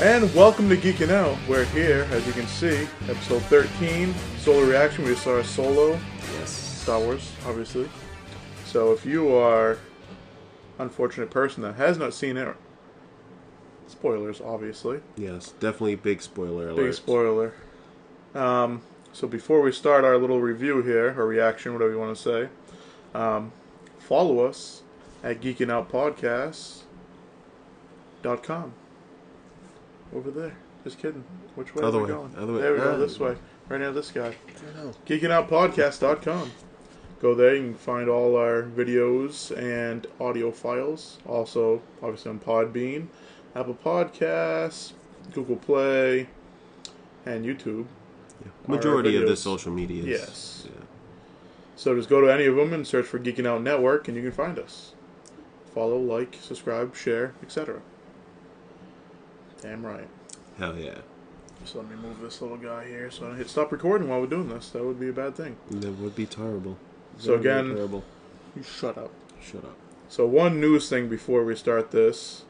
And welcome to Geekin' Out. We're here, as you can see, episode 13, Solo Reaction. We saw Solo. Yes. Star Wars, obviously. So if you are an unfortunate person that has not seen it, spoilers, obviously. Yes, definitely big spoiler alert. Big spoiler. So before we start our little review here, or reaction, whatever you want to say, follow us at geekinoutpodcast.com. Over there. Just kidding. Which way Other are we way. going? Other way. There we go, this way. Right now, this guy. I know. Geekinoutpodcast.com. Go there, you can find all our videos and audio files. Also, obviously on Podbean, Apple Podcasts, Google Play, and YouTube. Yeah. Majority of the social medias. Yes. Yeah. So just go to any of them and search for Geekin' Out Network, and you can find us. Follow, like, subscribe, share, etc. Damn right. Hell yeah. So let me move this little guy here so I don't hit stop recording while we're doing this. That would be a bad thing. That would be terrible. So Very, again, very terrible. you shut up. Shut up. So one news thing before we start this.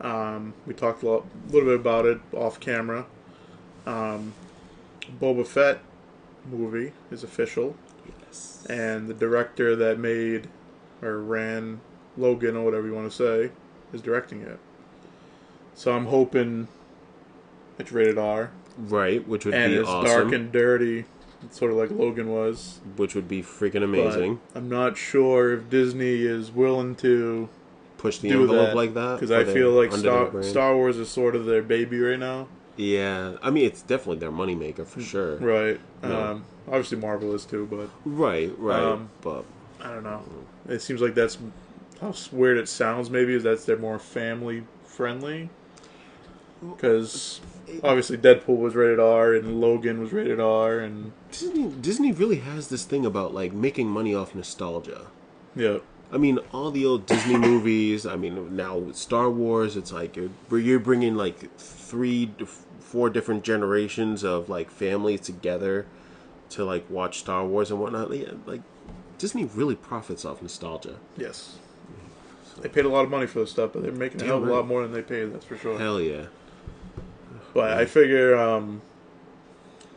We talked a little bit about it off camera. Boba Fett movie is official. Yes. And the director that made or ran Logan or whatever you want to say is directing it. So I'm hoping it's rated R. Right, which would and be it's awesome. dark and dirty, sort of like Logan was. Which would be freaking amazing. But I'm not sure if Disney is willing to Push the do envelope that, like that. because I feel like under their Star Wars is sort of their baby right now. Yeah, I mean, it's definitely their moneymaker for sure. Right. No. Obviously Marvel is too, but Right. But I don't know. It seems like that's how weird it sounds. Maybe is that they're more family friendly. Because obviously Deadpool was rated R and Logan was rated R, and Disney really has this thing about like making money off nostalgia. yeah. I mean, all the old Disney movies. I mean, now with Star Wars, it's like you're bringing like 3 to 4 different generations of like families together to like watch Star Wars and whatnot. Yeah, like Disney really profits off nostalgia. Yes. They paid a lot of money for this stuff, but they're making a hell of a lot more than they paid. That's for sure. Hell yeah. But I figure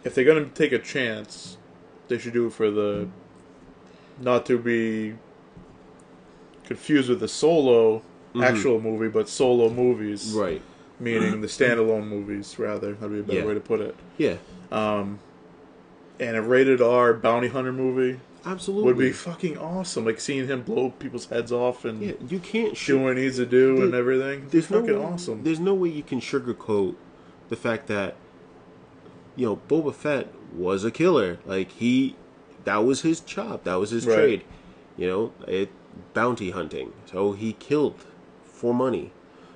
if they're going to take a chance, they should do it for the... Not to be confused with the Solo actual movie, but Solo movies. Right. Meaning the standalone movies, rather. That'd be a better way to put it. Yeah. And a rated R bounty hunter movie Absolutely. would be fucking awesome. Like seeing him blow people's heads off and you can't do what he needs to do and everything. It's fucking awesome. There's no way you can sugarcoat the fact that, Boba Fett was a killer. Like, that was his job. That was his trade. Bounty hunting. So he killed for money.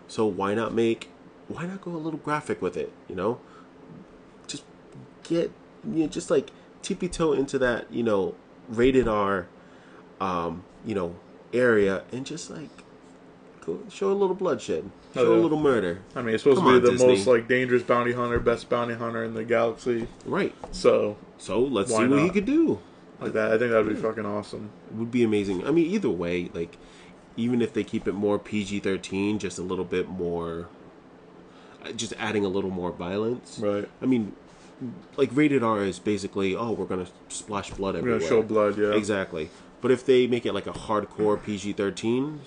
So why not go a little graphic with it, Just get, just like tippy-toe into that, rated R, area and just like go show a little bloodshed. Show a little murder. I mean, it's supposed to be the most like dangerous bounty hunter, best bounty hunter in the galaxy. Right. So let's see what he could do. Like that, I think that'd be fucking awesome. It would be amazing. I mean, either way, like even if they keep it more PG-13, just a little bit more, just adding a little more violence. Right. I mean, like rated R is basically, we're gonna splash blood everywhere. We're gonna show blood, yeah. Exactly. But if they make it like a hardcore PG-13,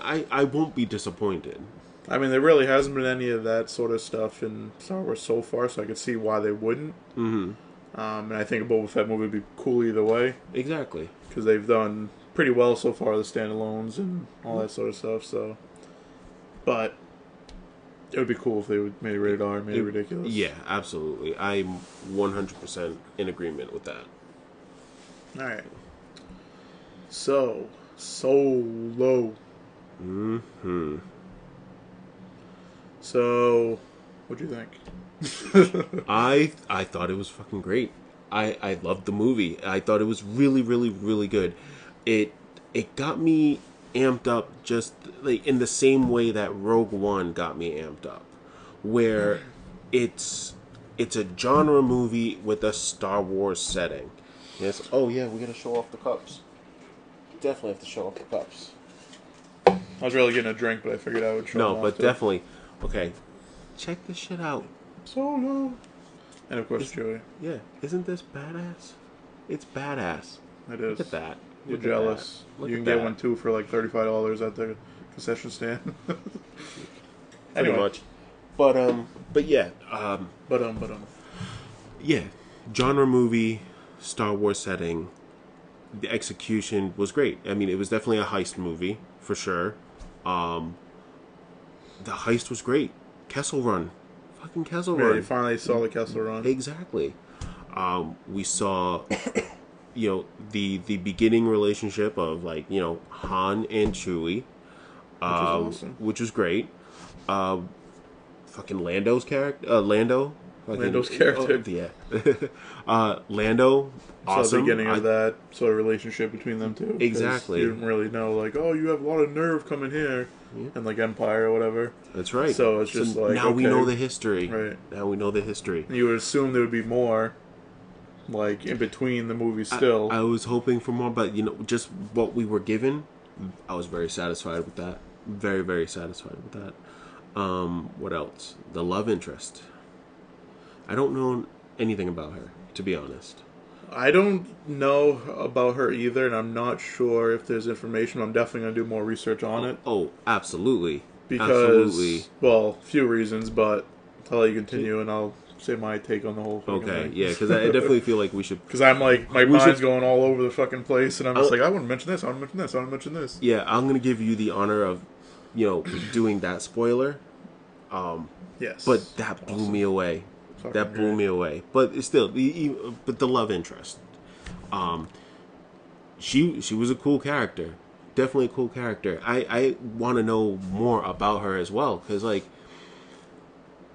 I won't be disappointed. I mean, there really hasn't been any of that sort of stuff in Star Wars so far, so I could see why they wouldn't. Mm-hmm. And I think a Boba Fett movie would be cool either way. Exactly. Because they've done pretty well so far, the standalones and all that sort of stuff, so... But it would be cool if they would made it rated R, made it ridiculous. Yeah, absolutely. I'm 100% in agreement with that. Alright. So, Solo. Mm-hmm. So, what'd you think? I thought it was fucking great. I loved the movie. I thought it was really, really, really good. It got me amped up just like in the same way that Rogue One got me amped up, where it's a genre movie with a Star Wars setting. Yes. Oh yeah, we gotta show off the cups. Definitely have to show off the cups. I was really getting a drink, but I figured I would show them off but too. definitely. Okay, check this shit out. Solo. And of course, Joey. Yeah, isn't this badass? It's badass. It is. Look at that. You're Look jealous. Look You at can get that. one too for like $35 at the concession stand. Pretty Anyway. much. But yeah, But yeah, genre movie, Star Wars setting. The execution was great. I mean, it was definitely a heist movie for sure. The heist was great. Kessel Run, fucking Kessel Yeah, Run. you finally saw the Kessel Run. Exactly. We saw, the beginning relationship of like Han and Chewie, Which was awesome. which was great. Fucking Lando's character, Lando. Fucking, Lando's character. Lando. Awesome. So the beginning of that sort of relationship between them two. 'Cause Exactly. You didn't really know, like, oh, you have a lot of nerve coming here. Yeah. And like Empire or whatever. That's right. So it's just like, now we okay. know the history. Right. Now we know the history. You would assume there would be more, like, in between the movies still. I was hoping for more, but just what we were given, I was very satisfied with that. Very, very satisfied with that. What else? The love interest. I don't know anything about her, to be honest. I don't know about her either, and I'm not sure if there's information. I'm definitely going to do more research on it. Oh, absolutely. Because, Absolutely. well, a few reasons, but I'll let you continue, and I'll say my take on the whole fucking Okay, thing. yeah, because I definitely feel like we should... Because I'm like, my We mind's should- going all over the fucking place, and I'm just like, I want to mention this, I want to mention this, I want to mention this. Yeah, I'm going to give you the honor of, doing that spoiler. Yes. But that blew me away. Fucking That blew great. me away. But it's still, but the love interest. She was a cool character. Definitely a cool character. I want to know more about her as well. Because, like,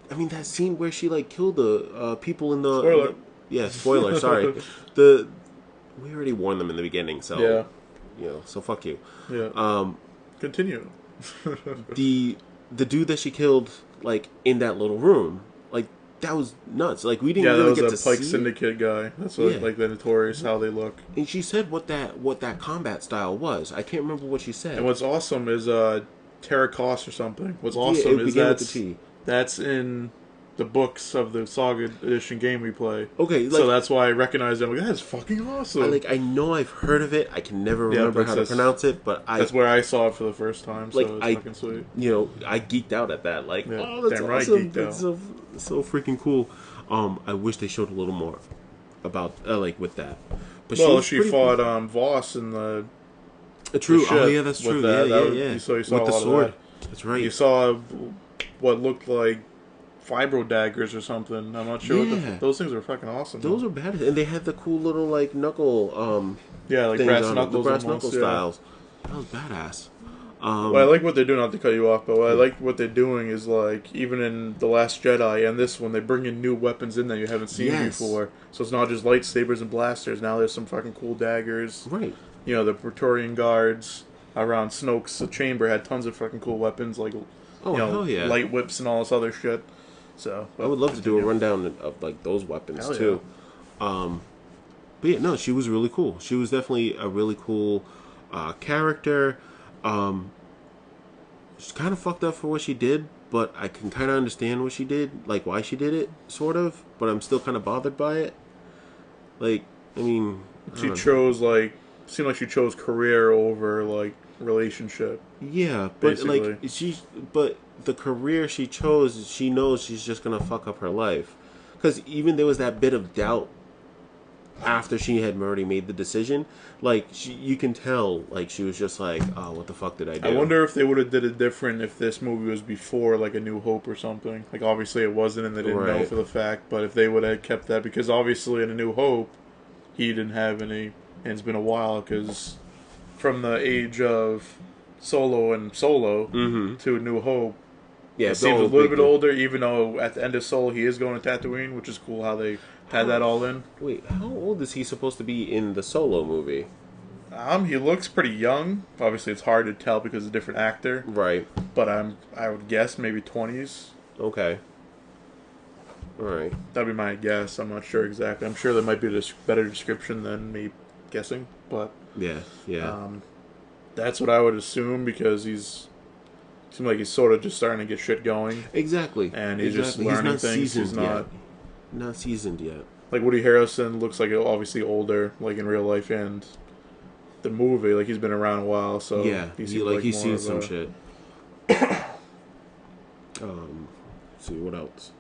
I mean, that scene where she, like, killed the people in the... Spoiler. Yeah, spoiler, sorry. We already warned them in the beginning, so... Yeah. So fuck you. Yeah. Continue. The dude that she killed, like, in that little room, like, that was nuts. Like, we didn't Yeah, that really was get to a Pike see it. Syndicate guy. That's what, Yeah. like, the notorious how they look. And she said what that combat style was. I can't remember what she said. And what's awesome is Terra Cost or something. What's it awesome is began with the T. that's in the books of the Saga Edition game we play. Okay, like, So that's why I recognize it. I'm like, that's fucking awesome. I know I've heard of it. I can never Yeah, remember but how to that's- pronounce it, but that's where I saw it for the first time. So Like, it's I- fucking sweet. I geeked out at that. Like, Yeah, oh, that's damn right awesome. geeked That's so freaking cool. I wish they showed a little more about like with that. But Well, was she pretty fought Voss in the True. the Oh ship yeah, that's with true. that. Yeah, That yeah. you saw a with lot the of sword. that. That's right. You saw what looked like fibro daggers or something. I'm not sure. Yeah. Those things were fucking awesome. Those though. are bad, and they had the cool little like knuckle Yeah, like things brass on it, knuckles. the brass almost, knuckle yeah. styles. That was badass. Well, I like what they're doing. Not to cut you off, but what I like what they're doing is like even in the Last Jedi and this one, they bring in new weapons in that you haven't seen Yes. before. So it's not just lightsabers and blasters. Now there's some fucking cool daggers. Right. The Praetorian guards around Snoke's chamber had tons of fucking cool weapons, like Oh hell yeah! light whips and all this other shit. So I would love to do a rundown of like those weapons Hell too. But yeah, no, she was really cool. She was definitely a really cool character. She's kind of fucked up for what she did, but I can kind of understand what she did, like why she did it, sort of. But I'm still kind of bothered by it. Like, I mean, I She don't know. chose seemed like she chose career over like relationship. Yeah, but Basically. but the career she chose, she knows she's just gonna fuck up her life. Because even there was that bit of doubt after she had already made the decision. Like you can tell, like she was just like, "Oh, what the fuck did I do?" I wonder if they would have did it different if this movie was before like A New Hope or something. Like obviously it wasn't, and they didn't know Right. for the fact. But if they would have kept that, because obviously in A New Hope, he didn't have any, and it's been a while because from the age of Solo Mm-hmm. to A New Hope, Yeah, it seems a little bit older. Even though at the end of Solo he is going to Tatooine, which is cool how they had that all in. Wait, how old is he supposed to be in the Solo movie? He looks pretty young. Obviously, it's hard to tell because it's a different actor. Right. But I would guess maybe 20s. Okay. All right. That'd be my guess. I'm not sure exactly. I'm sure there might be a better description than me guessing, but Yeah. Yeah. that's what I would assume because he's seems like he's sort of just starting to get shit going, Exactly. and he's just He's learning not things. He's seasoned not yet. Not seasoned yet. like Woody Harrelson looks like obviously older, like in real life and the movie. Like he's been around a while, so Yeah, he he seems like like he's more seen of some a, shit. Let's see what else.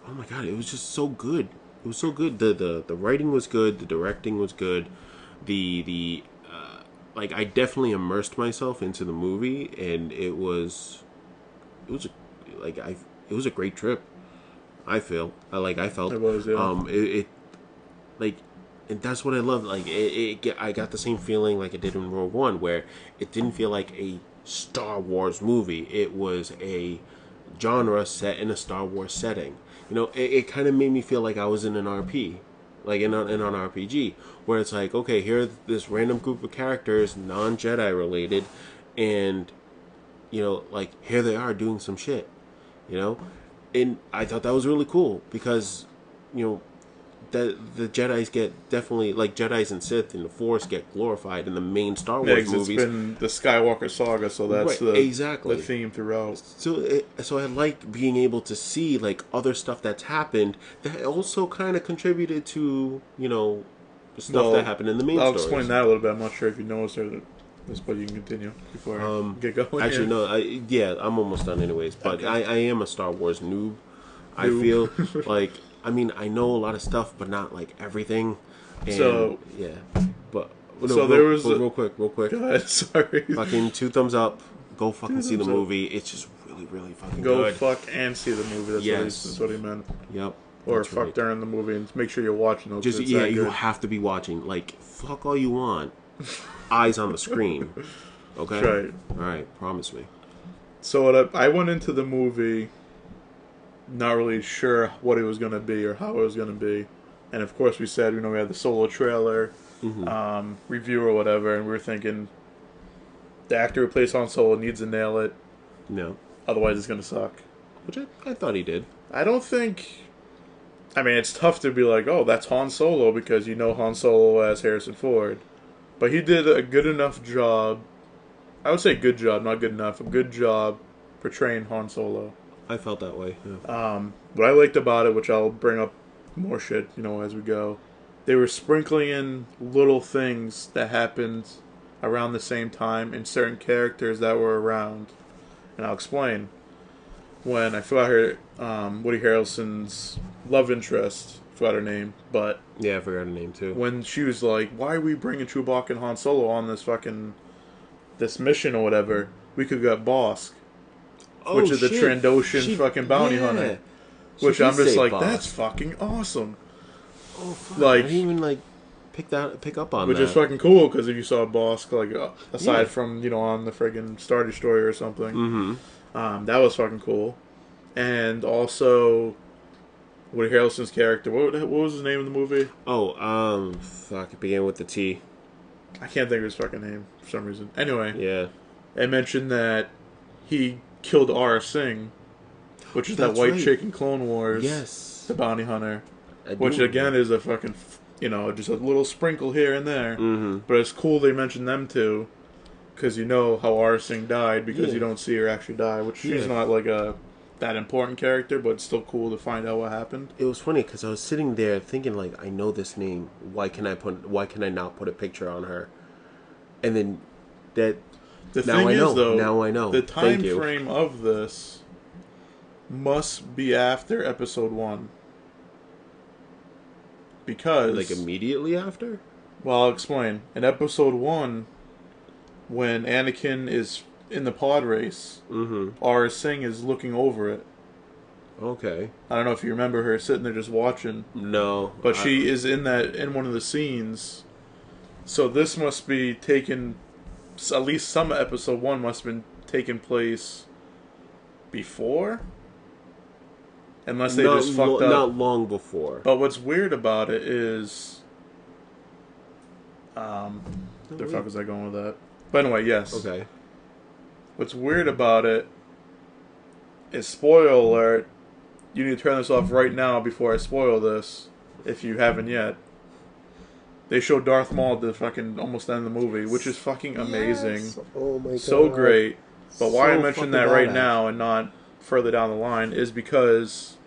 Oh my god, it was just so good. It was so good. The writing was good. The directing was good. The like I definitely immersed myself into the movie, and it was a, like I it was a great trip. I felt It was, yeah. it like, and that's what I love. Like I got the same feeling like it did in Rogue One, where it didn't feel like a Star Wars movie. It was a genre set in a Star Wars setting. You know, it kind of made me feel like I was in an RP, like in an RPG, where it's like, okay, here's this random group of characters, non Jedi related, and like here they are doing some shit, you know, and I thought that was really cool because, you know, that the Jedi's get definitely like Jedi's and Sith and the Force get glorified in the main Star Yeah, Wars 'cause it's movies. been the Skywalker saga, so that's Right, exactly. the theme throughout. So I like being able to see like other stuff that's happened that also kind of contributed to the stuff that Well, happened in the main I'll stories. explain that a little bit. I'm not sure if you noticed this, but you can continue before I get going. Actually, here. no, yeah, I'm almost done anyways. But Okay. I am a Star Wars noob. I Noob. feel like I mean I know a lot of stuff, but not like everything. And So- yeah, but no, So there was real quick. Go ahead. Sorry. Fucking 2 thumbs up. Go fucking see the thumbs up. movie. It's just really, really fucking Go good. fuck and see the movie. Yes. That's what he meant. Yep. Or that's fuck right. during the movie and make sure you're watching. Though, 'cause Just it's yeah, that you good. have to be watching. Like fuck all you want. Eyes on the screen. Okay. That's right. All right. Promise me. So I went into the movie not really sure what it was going to be or how it was going to be. And of course we said, we had the solo trailer review or whatever, and we were thinking the actor who plays Han Solo needs to nail it, No. otherwise it's going to suck. Which I thought he did. I don't think... I mean, it's tough to be like, oh, that's Han Solo, because you know Han Solo as Harrison Ford. But he did a good enough job. I would say good job, not good enough. A good job portraying Han Solo. I felt that way. Yeah. What I liked about it, which I'll bring up more shit, as we go, they were sprinkling in little things that happened around the same time and certain characters that were around. And I'll explain. When I forgot her, Woody Harrelson's love interest, forgot her name, but Yeah, I forgot her name too. when she was like, why are we bringing Chewbacca and Han Solo on this mission or whatever? We could get Bosk, which is the Trandoshan fucking bounty hunter. Which I'm just like, that's fucking awesome. Oh fuck! Like- I didn't even pick up on Which that. is fucking cool, because if you saw Bosk, aside from, on the friggin' Star Destroyer or something, that was fucking cool. And also, Woody Harrelson's character, what was his name in the movie? Fuck, it began with the T. I can't think of his fucking name for some reason. Anyway, Yeah. I mentioned that he killed Aura Singh, which is that That's white right. chick in Clone Wars, Yes. the bounty hunter. I Which do. again is a fucking, just a little sprinkle here and there. Mm-hmm. But it's cool they mentioned them too, because you know how Aura Singh died, because Yeah. you don't see her actually die. Which she's Yeah. not like that important character, but it's still cool to find out what happened. It was funny because I was sitting there thinking, like, I know this name. Why can I not put a picture on her? And then that. The Now thing I know. is, though, Now I know. the Thank time you. frame of this must be after Episode 1. Because... Like immediately after. Well, I'll explain. In Episode 1, when Anakin is in the pod race, Aura Singh is looking over it. Okay. I don't know if you remember her sitting there just watching, No. but she is in one of the scenes. So this must be taken. At least some Episode 1 must have been taking place before, unless they just fucked up. Not long before. But what's weird about it is, the fuck was I going with that? But anyway, yes. Okay. What's weird about it is, spoiler alert, you need to turn this off right now before I spoil this, if you haven't yet. They show Darth Maul at the fucking almost end of the movie, which is fucking amazing. Yes. Oh my god. So great. But why I So mentioned fucking that right badass. now and not further down the line is because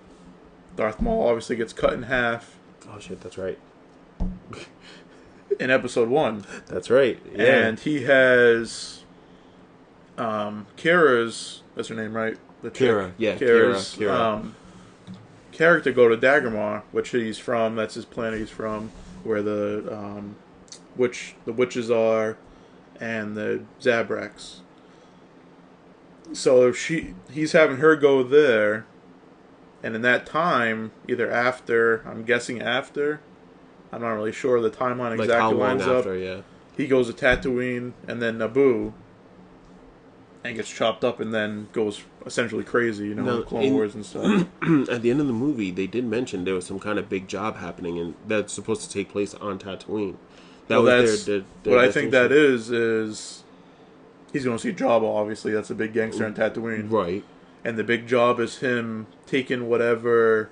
Darth Maul obviously gets cut in half Oh shit, that's right. in episode 1. That's right. Yeah. And he has Kira's, that's her name, right? The chick. Kira. Yeah. Kira's Kira. character go to Daggermar, which he's from. That's his planet he's from, where the witches are, and the Zabraks. So he's having her go there, and in that time, either after, I'm guessing after, I'm not really sure the timeline Like how exactly long lines after? up. Yeah. He goes to Tatooine and then Naboo, and gets chopped up, and then goes essentially crazy, No, in Clone Wars and stuff. At the end of the movie, they did mention there was some kind of big job happening, and that's supposed to take place on Tatooine. That Well, was that's their what I think that destination. is he's going to see Jabba. Obviously, that's a big gangster in Tatooine, Right. and the big job is him taking whatever.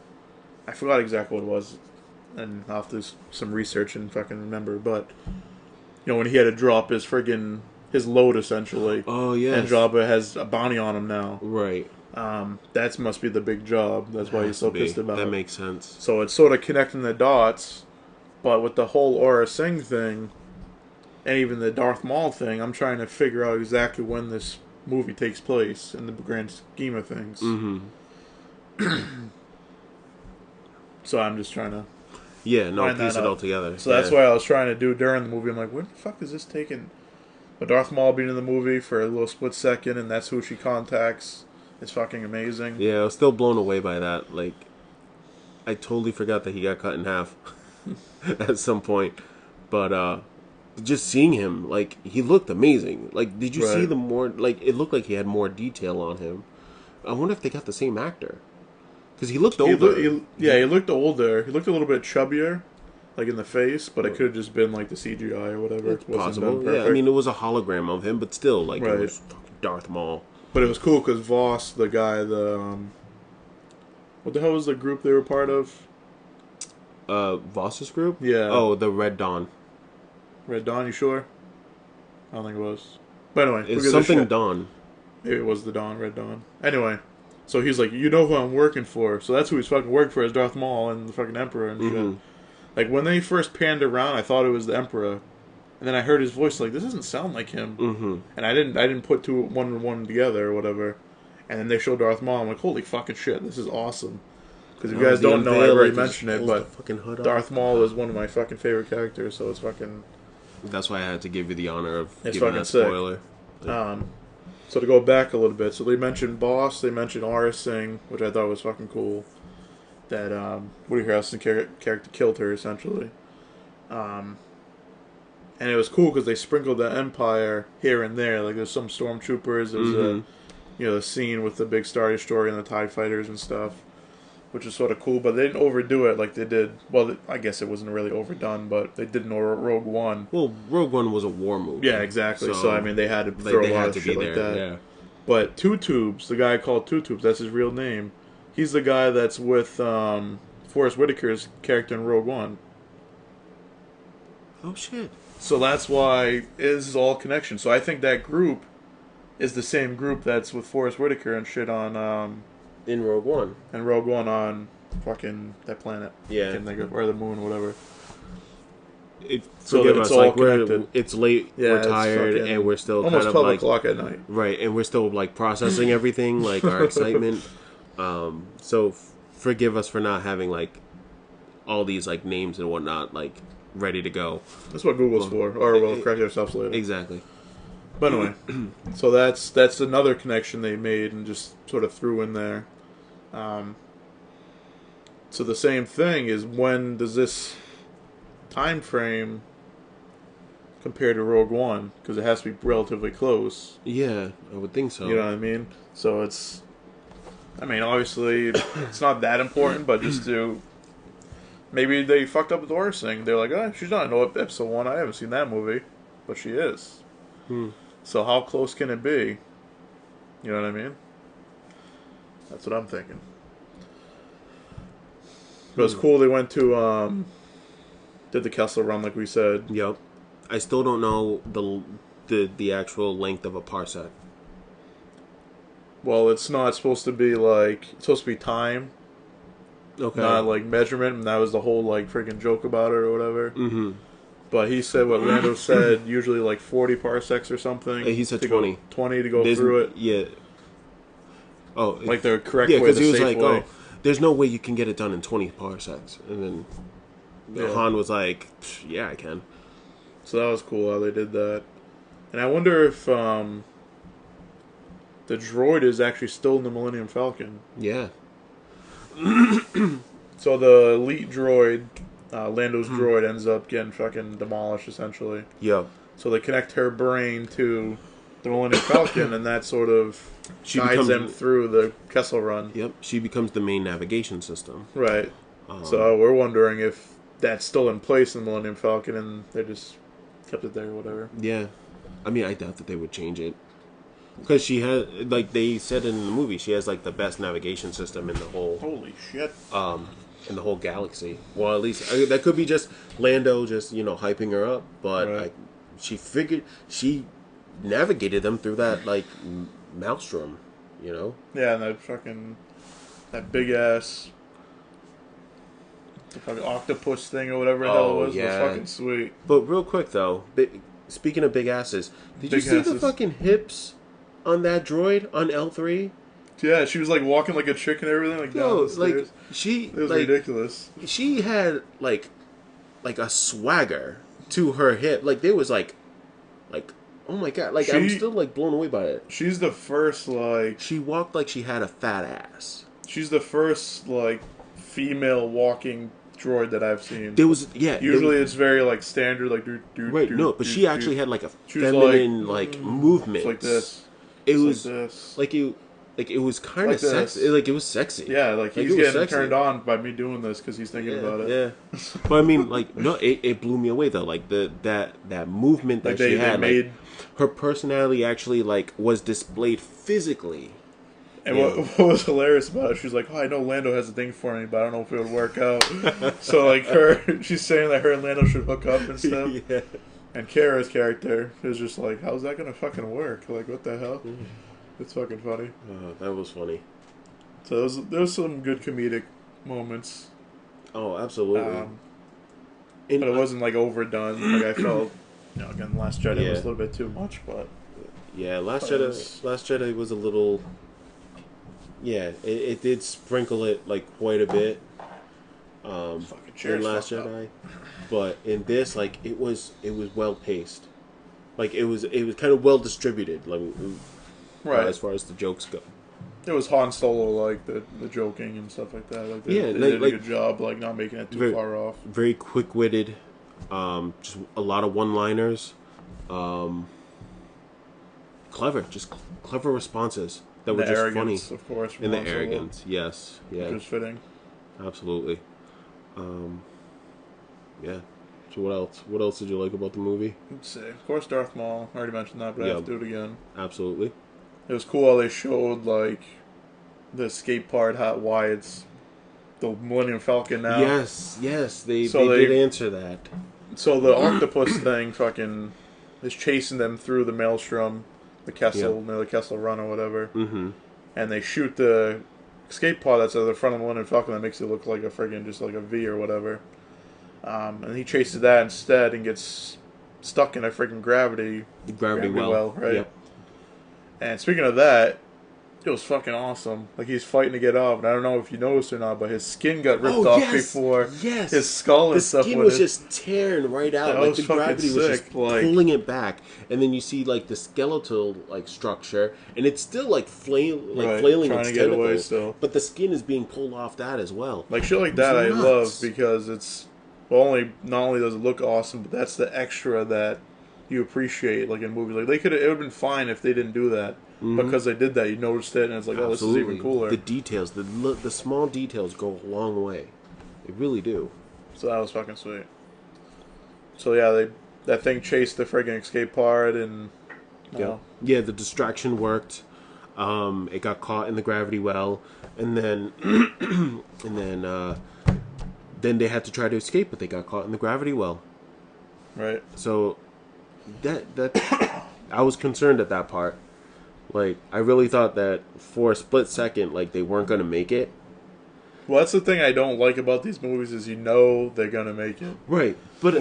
I forgot exactly what it was, and I'll have to do some research and fucking remember. But when he had to drop his load essentially, Oh and yes. Jabba has a bounty on him now. Right. That must be the big job. That's why he's Has so to be. pissed about That it. makes sense. So it's sort of connecting the dots, but with the whole Aura Singh thing, and even the Darth Maul thing, I'm trying to figure out exactly when this movie takes place in the grand scheme of things. Mm-hmm. So I'm just trying to Yeah. No. find Piece that it all up. together. So Yeah. that's what I was trying to do during the movie. I'm like, when the fuck is this taking? But Darth Maul being in the movie for a little split second, and that's who she contacts. Is fucking amazing. Yeah. I was still blown away by that. Like, I totally forgot that he got cut in half at some point, but just seeing him, like, he looked amazing. Like, did you see Right. the more? Like, it looked like he had more detail on him. I wonder if they got the same actor because he looked older. He looked older. He looked a little bit chubbier, like in the face, but it could have just been like the CGI or whatever. It's It wasn't possible. done Yeah, I perfect. mean, it was a hologram of him, but still, like, Right. it was fucking Darth Maul. But it was cool because Voss, the guy, what the hell was the group they were part of? Voss's group? Yeah. Oh, the Red Dawn. Red Dawn, you sure? I don't think it was. But anyway, who It's gives a something shit? Dawn. Maybe it was the Dawn, Red Dawn. Anyway, so he's like, you know who I'm working for. So that's who he's fucking working for, is Darth Maul and the fucking Emperor and shit. Mhm. Like, when they first panned around, I thought it was the Emperor. And then I heard his voice, like, this doesn't sound like him. Mm-hmm. And I didn't put one and one together or whatever. And then they showed Darth Maul. I'm like, holy fucking shit, this is awesome. Because if you guys don't know, I already mentioned it, but fucking hood up. Darth Maul is one of my fucking favorite characters, so it's fucking... That's why I had to give you the honor of It's giving fucking that sick. spoiler. So to go back a little bit, so they mentioned Boss, they mentioned Aura Singh, which I thought was fucking cool. That Woody Harrelson character killed her, essentially. And it was cool because they sprinkled the Empire here and there. Like, there's some stormtroopers, there's the scene with the big Star Destroyer and the TIE fighters and stuff, which is sort of cool, but they didn't overdo it like they did. Well, I guess it wasn't really overdone, but they did in Rogue One. Well, Rogue One was a war movie. Yeah, exactly. So I mean, they had to throw a lot of shit like that. Yeah. But Two Tubes, the guy called Two Tubes, that's his real name. He's the guy that's with Forrest Whitaker's character in Rogue One. Oh shit. So that's why this is all connection. So I think that group is the same group that's with Forrest Whitaker and shit on In Rogue One. and Rogue One on fucking that planet. Yeah. I can't think of, or the moon, whatever. So that forgive it's us, all like connected. It's late, Yeah, we're it's tired, fucking and we're still almost kind of 12 like o'clock at night. right, and we're still like processing everything, like our excitement. So forgive us for not having like all these like names and whatnot like ready to go. That's what Google's for, or we'll correct ourselves later. Exactly. But anyway, so that's another connection they made and just sort of threw in there. So the same thing is, when does this time frame compare to Rogue One? Because it has to be relatively close. Yeah, I would think so. You know what I mean? So it's, I mean, obviously it's not that important, but just to, maybe they fucked up with the Horse thing. They're like, oh, she's not in episode 1. I haven't seen that movie, but she is. So how close can it be? You know what I mean? That's what I'm thinking. But it's cool they went to, did the Kessel Run like we said. Yep. I still don't know the actual length of a parsec. Well, it's not supposed to be like it's supposed to be time, Okay. not like measurement, and that was the whole like freaking joke about it or whatever. Mm-hmm. But he said what Lando said, usually like 40 parsecs or something. He said to 20. Go, 20 to go through it. Yeah. Oh, Like the correct yeah, way, because the he was safe like, way. "Oh, there's no way you can get it done in 20 parsecs," and then Han was like, "Yeah, I can." So that was cool how they did that. And I wonder if the droid is actually still in the Millennium Falcon. Yeah. So the elite droid, Lando's droid, ends up getting fucking demolished essentially. Yeah. So they connect her brain to the Millennium Falcon, and that sort of guides them through the Kessel Run. Yep. She becomes the main navigation system. Right. So we're wondering if that's still in place in the Millennium Falcon, and they just kept it there or whatever. Yeah. I mean, I doubt that they would change it. Because she has, like they said in the movie, she has like the best navigation system in the whole. Holy shit! In the whole galaxy. Well, at least that could be just Lando, just hyping her up. But Right. she navigated them through that like maelstrom. Yeah, and that big ass the fucking octopus thing or whatever the hell it was fucking sweet. But real quick though, speaking of big asses, did you Big see the asses. fucking hips on that droid on L3? Yeah, she was like walking like a chick and everything, like down the stairs. It was ridiculous. She had like a swagger to her hip. Like there was like oh my god! Like I'm still like blown away by it. She's the first She walked like she had a fat ass. She's the first like female walking droid that I've seen. Usually it's very like standard like but she actually had like a feminine like movement. Like this. It was like this. Like it was kind of Like sexy. Like it was sexy. Yeah, like he's getting turned on by me doing this because he's thinking about it. Yeah, but I mean, like no, it blew me away though. Like that movement that she had, like her personality actually like was displayed physically. And what was hilarious about it, she's like, "Oh, I know Lando has a thing for me, but I don't know if it would work out." So like she's saying that her and Lando should hook up and stuff. Yeah. And Kara's character is just like, "How's that gonna fucking work? Like, what the hell?" It's fucking funny. That was funny. So there was some good comedic moments. Oh, absolutely. But it wasn't like overdone. Like I felt, again, Last Jedi was a little bit too much. But yeah, Last Jedi was a little. Yeah, it did sprinkle it like quite a bit. In Last Jedi, but in this, like it was well paced. Like it was kind of well distributed. Like. Right. As far as the jokes go. It was Han Solo, like, the joking and stuff like that. Like, they did a good job, like, not making it too far off. Very quick-witted. Just a lot of one-liners. Clever. Just clever responses that were just funny. Of course. And the arrogance, yes. Yeah. Which was fitting. Absolutely. Yeah. So what else? What else did you like about the movie? Let's see. Of course, Darth Maul. I already mentioned that, but I have to do it again. Absolutely. It was cool how they showed, like, the escape part, why it's the Millennium Falcon now. Yes, they did answer that. So the octopus thing fucking is chasing them through the maelstrom, the Kessel, the Kessel Run or whatever. Mm-hmm. And they shoot the escape pod that's at the front of the Millennium Falcon that makes it look like a friggin' just like a V or whatever. And he chases that instead and gets stuck in a freaking gravity well, right? Yep. And speaking of that, it was fucking awesome. Like, he's fighting to get up, and I don't know if you noticed or not, but his skin got ripped off before his skull and stuff. The skin was just tearing right out. Like, the gravity was just pulling it back. And then you see, like, the skeletal, like, structure, and it's still, like, flailing its to get away still. But the skin is being pulled off that as well. Like, shit like that I love, because it's... Well, not only does it look awesome, but that's the extra that you appreciate, like, in movies. Like, it would have been fine if they didn't do that. Because they did that, you noticed it, and it's like, oh, this is even cooler. The details, the small details go a long way. They really do. So that was fucking sweet. So yeah, that thing chased the friggin' escape pod, and yeah, the distraction worked. It got caught in the gravity well, and then then they had to try to escape, but they got caught in the gravity well. Right. So that I was concerned at that part. Like, I really thought that for a split second, like, they weren't going to make it. Well, that's the thing I don't like about these movies is you know they're gonna make it, Right. But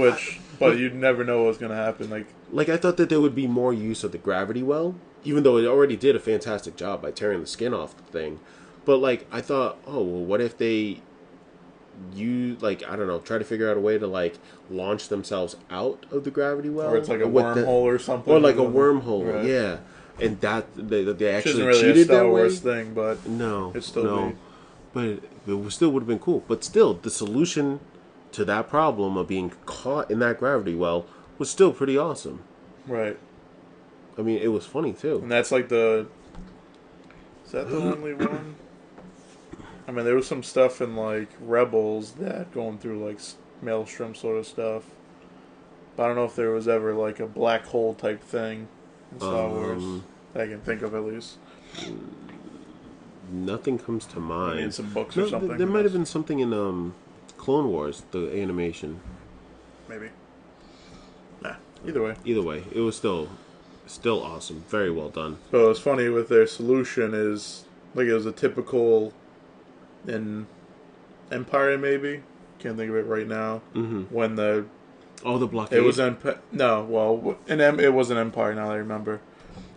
but you never know what's gonna happen. like, I thought that there would be more use of the gravity well, even though it already did a fantastic job by tearing the skin off the thing. But, like, I thought, oh, well, what if they like, I don't know, try to figure out a way to, like, launch themselves out of the gravity well? or it's like a with wormhole or something, or like a wormhole, right. yeah. And that, they Which actually isn't really cheated a Star that way. Wars thing, but No, it's still no. neat. But it still would have been cool. But still, the solution to that problem of being caught in that gravity well was still pretty awesome. Right. I mean, it was funny too. And that's like is that the only one? I mean, there was some stuff in like Rebels that going through like Maelstrom sort of stuff. But I don't know if there was ever like a black hole type thing in Star Wars that I can think of at least. Nothing comes to mind. In some books or something. There might have been something in Clone Wars, the animation. Maybe. Nah. Either way. Either way, it was still awesome. Very well done. So it's funny with their solution is like it was a typical in Empire maybe. Can't think of it right now. Mm-hmm. When the blockade. It was no, well, it was an Empire. Now that I remember,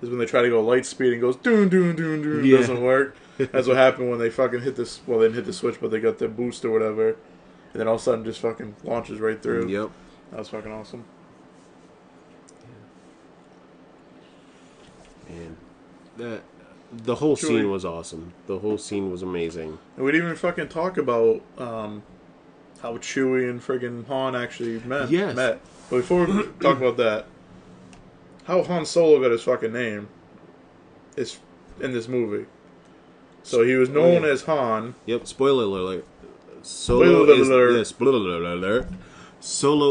is when they try to go light speed and goes doon doon doon doon. Yeah. Doesn't work. That's what happened when they fucking hit this. Well, they didn't hit the switch, but they got the boost or whatever, and then all of a sudden just fucking launches right through. Yep. That was fucking awesome. Man, the whole scene was awesome. The whole scene was amazing. And we didn't even fucking talk about how Chewie and friggin' Han actually met. Yes. But before we talk about that, how Han Solo got his fucking name is in this movie. So he was known as Han. Yep. Spoiler alert. Solo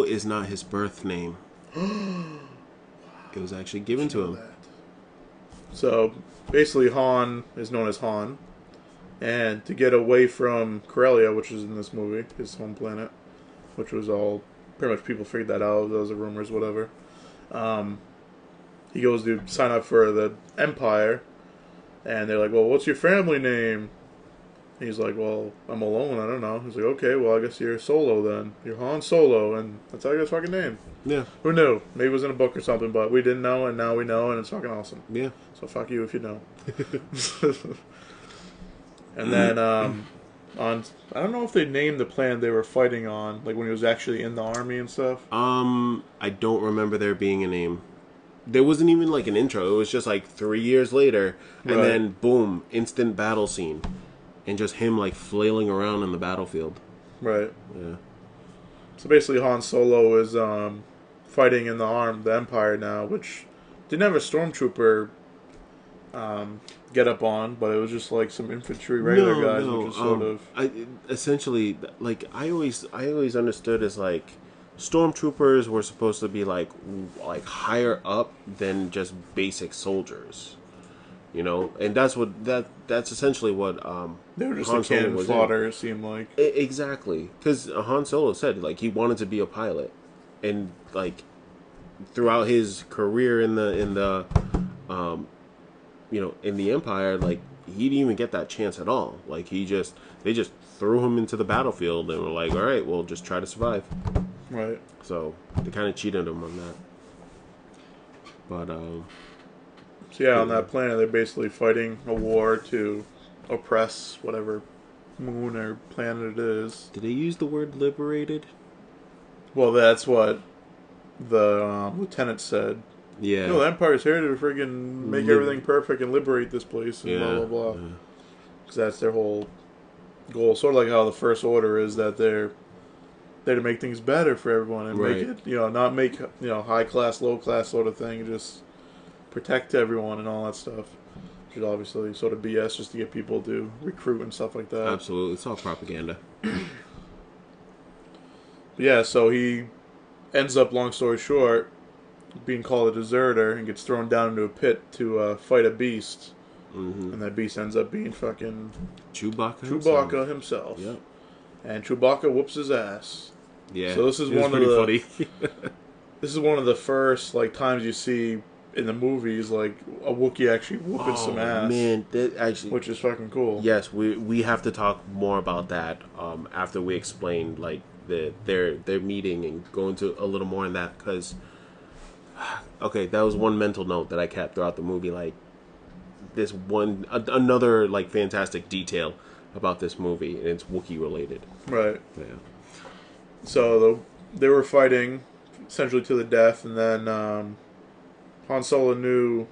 is not his birth name. It was actually given to him. So basically, Han is known as Han, and to get away from Corellia, which is in this movie, his home planet, which was all pretty much people figured that out. Those are rumors, whatever. He goes to sign up for the Empire, and they're like, "Well, what's your family name?" And he's like, "Well, I'm alone. I don't know." He's like, "Okay, well, I guess you're Solo then. You're Han Solo, and that's how you got his fucking name." Yeah. Who knew? Maybe it was in a book or something, but we didn't know, and now we know, and it's fucking awesome. Yeah. So fuck you if you know. And then on, I don't know if they named the planet they were fighting on, like when he was actually in the army and stuff. I don't remember there being a name. There wasn't even like an intro. It was just like 3 years later, and then boom, instant battle scene, and just him like flailing around in the battlefield. Right. Yeah. So basically, Han Solo is fighting in the Empire now, which didn't have a stormtrooper get up on, but it was just like some infantry regular guys, which is sort of essentially like I always understood as like stormtroopers were supposed to be like higher up than just basic soldiers, you know, and that's essentially what they were just Han a Solo cannon was fodder. It seemed like exactly because Han Solo said like he wanted to be a pilot, and like throughout his career in the you know, in the Empire, like he didn't even get that chance at all. Like they just threw him into the battlefield and were like, all right, well, just try to survive. right. So they kind of cheated him on that. But So yeah, on that planet, they're basically fighting a war to oppress whatever moon or planet it is. did they use the word liberated? Well, that's what the lieutenant said. Yeah. No, the Empire's here to friggin' make everything perfect and liberate this place and blah, blah, blah. Yeah. Because that's their whole goal. Sort of like how the First Order is that they're there to make things better for everyone and make it, you know, not make, you know, high class, low class sort of thing. Just protect everyone and all that stuff. Which is obviously sort of BS just to get people to recruit and stuff like that. Absolutely. It's all propaganda. Yeah, so he ends up, long story short, being called a deserter and gets thrown down into a pit to fight a beast. Mm-hmm. And that beast ends up being fucking Chewbacca himself. Yep. And Chewbacca whoops his ass. Yeah. So this is it was one of the funny. this is one of the first like times you see in the movies, like a Wookiee actually whooping some ass, man, that actually, which is fucking cool. yes, we have to talk more about that after we explain like their meeting and go into a little more in that because okay, that was one mental note that I kept throughout the movie. Like this one another like fantastic detail about this movie, and it's Wookiee related. Right. Yeah. So they were fighting essentially to the death, and then Han Solo knew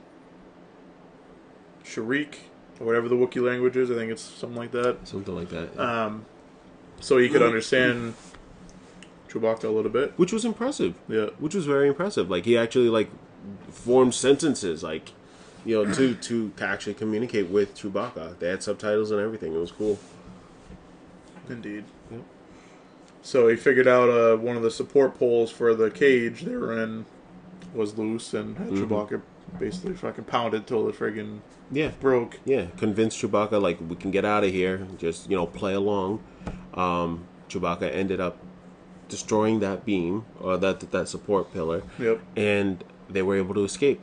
Sharik, or whatever the Wookiee language is. I think it's something like that. Something like that. Yeah. So he could understand Chewbacca a little bit. Which was impressive. Yeah. Which was very impressive. Like he actually like formed sentences like to actually communicate with Chewbacca. They had subtitles and everything. It was cool. Indeed. Yep. So he figured out one of the support poles for the cage they were in was loose, and had Chewbacca basically fucking pounded till it friggin' broke. Yeah, convinced Chewbacca like we can get out of here. Just play along. Chewbacca ended up destroying that beam or that support pillar. Yep. And they were able to escape.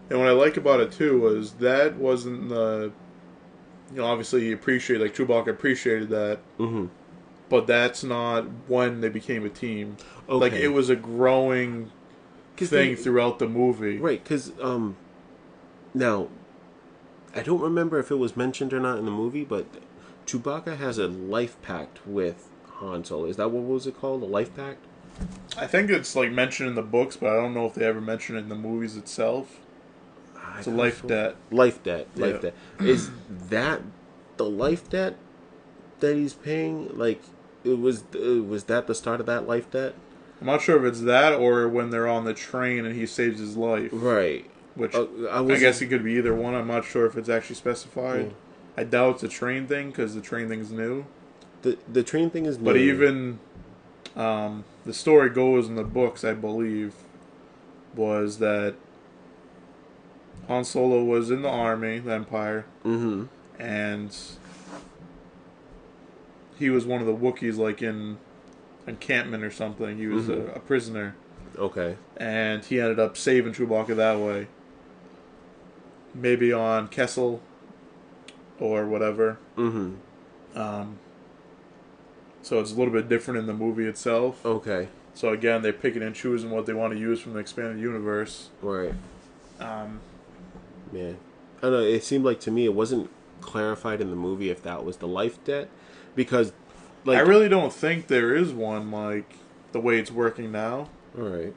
And what I like about it too was that wasn't the, obviously he appreciated, like Chewbacca appreciated that, but that's not when they became a team. Okay. Like it was a growing thing throughout the movie. Right, because now I don't remember if it was mentioned or not in the movie, but Chewbacca has a life pact with Han Solo. Is that what was it called? A life pact? I think it's like mentioned in the books, but I don't know if they ever mention it in the movies itself. It's a life debt. Life debt. Life debt. Is that the life debt that he's paying? Like, was that the start of that life debt? I'm not sure if it's that or when they're on the train and he saves his life. Right. Which I guess it could be either one. I'm not sure if it's actually specified. I doubt it's a train thing because the train thing's new. The train thing is new. But even the story goes in the books, I believe, was that Han Solo was in the army, the Empire, and he was one of the Wookiees, like in encampment or something. He was a prisoner. Okay. And he ended up saving Chewbacca that way. Maybe on Kessel or whatever. So it's a little bit different in the movie itself. Okay. So again, they're picking and choosing what they want to use from the expanded universe. Right. Man, I don't know. It seemed like to me it wasn't clarified in the movie if that was the life debt, because like I really don't think there is one like the way it's working now. All right.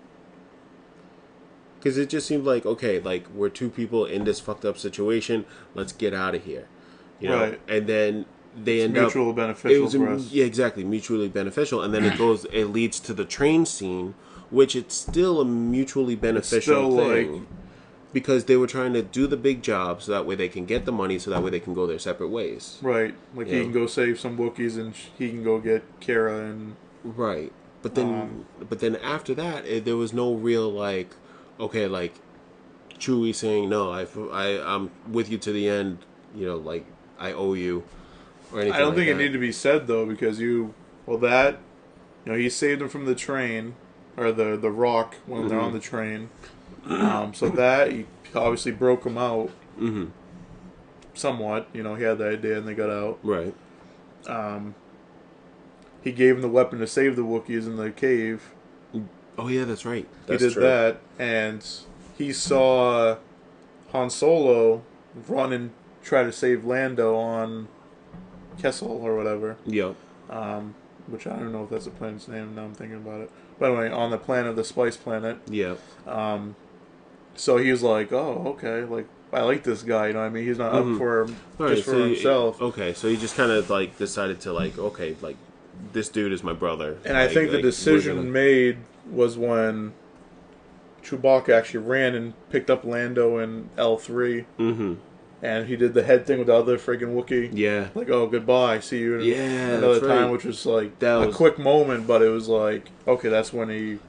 Because it just seemed like okay, like we're two people in this fucked up situation. Let's get out of here, right? And then they end up mutually beneficial for us. Yeah, exactly, mutually beneficial. And then it leads to the train scene, which it's still a mutually beneficial thing. Like, because they were trying to do the big job so that way they can get the money, so that way they can go their separate ways. Right. Like he can go save some Wookiees and he can go get Kara and... Right. But then after that, there was no real like, okay, like Chewie saying, no, I'm with you to the end, like I owe you or anything. I don't think it needed to be said though, because he saved them from the train or the rock when they're on the train. So that he obviously broke them out somewhat. He had the idea and they got out. Right. He gave him the weapon to save the Wookiees in the cave. Oh yeah, that's right. He did that, and he saw Han Solo run and try to save Lando on Kessel or whatever. Yep. Which I don't know if that's the planet's name. Now I'm thinking about it. But anyway, on the planet, the Spice Planet. Yeah. So he was like, "Oh, okay. Like, I like this guy. You know what I mean? He's not up for himself." Okay, so he just kind of like decided to like, okay, like this dude is my brother. And I think the decision made was when Chewbacca actually ran and picked up Lando in L3. And he did the head thing with the other friggin' Wookiee. Yeah. Like, oh, goodbye, see you another time, which was like a quick moment, but it was like, okay, that's when he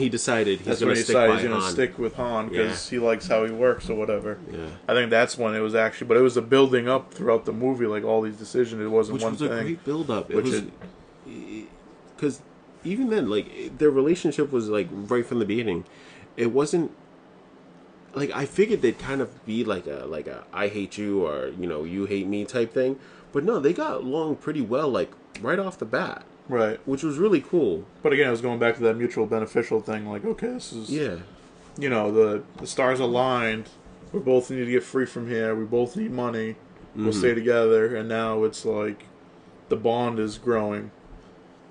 decided he's going to stick with Han because he likes how he works or whatever. Yeah. I think that's when it was actually, but it was a building up throughout the movie, like all these decisions. It wasn't one thing. Which was a great build up. Because even then, like their relationship was like right from the beginning. it wasn't like I figured they'd kind of be like a I hate you or you hate me type thing, but no, they got along pretty well like right off the bat, Right. which was really cool. But again, it was going back to that mutual beneficial thing. Like, okay, this is Yeah, the stars aligned. We both need to get free from here. We both need money. We'll stay together. And now it's like the bond is growing.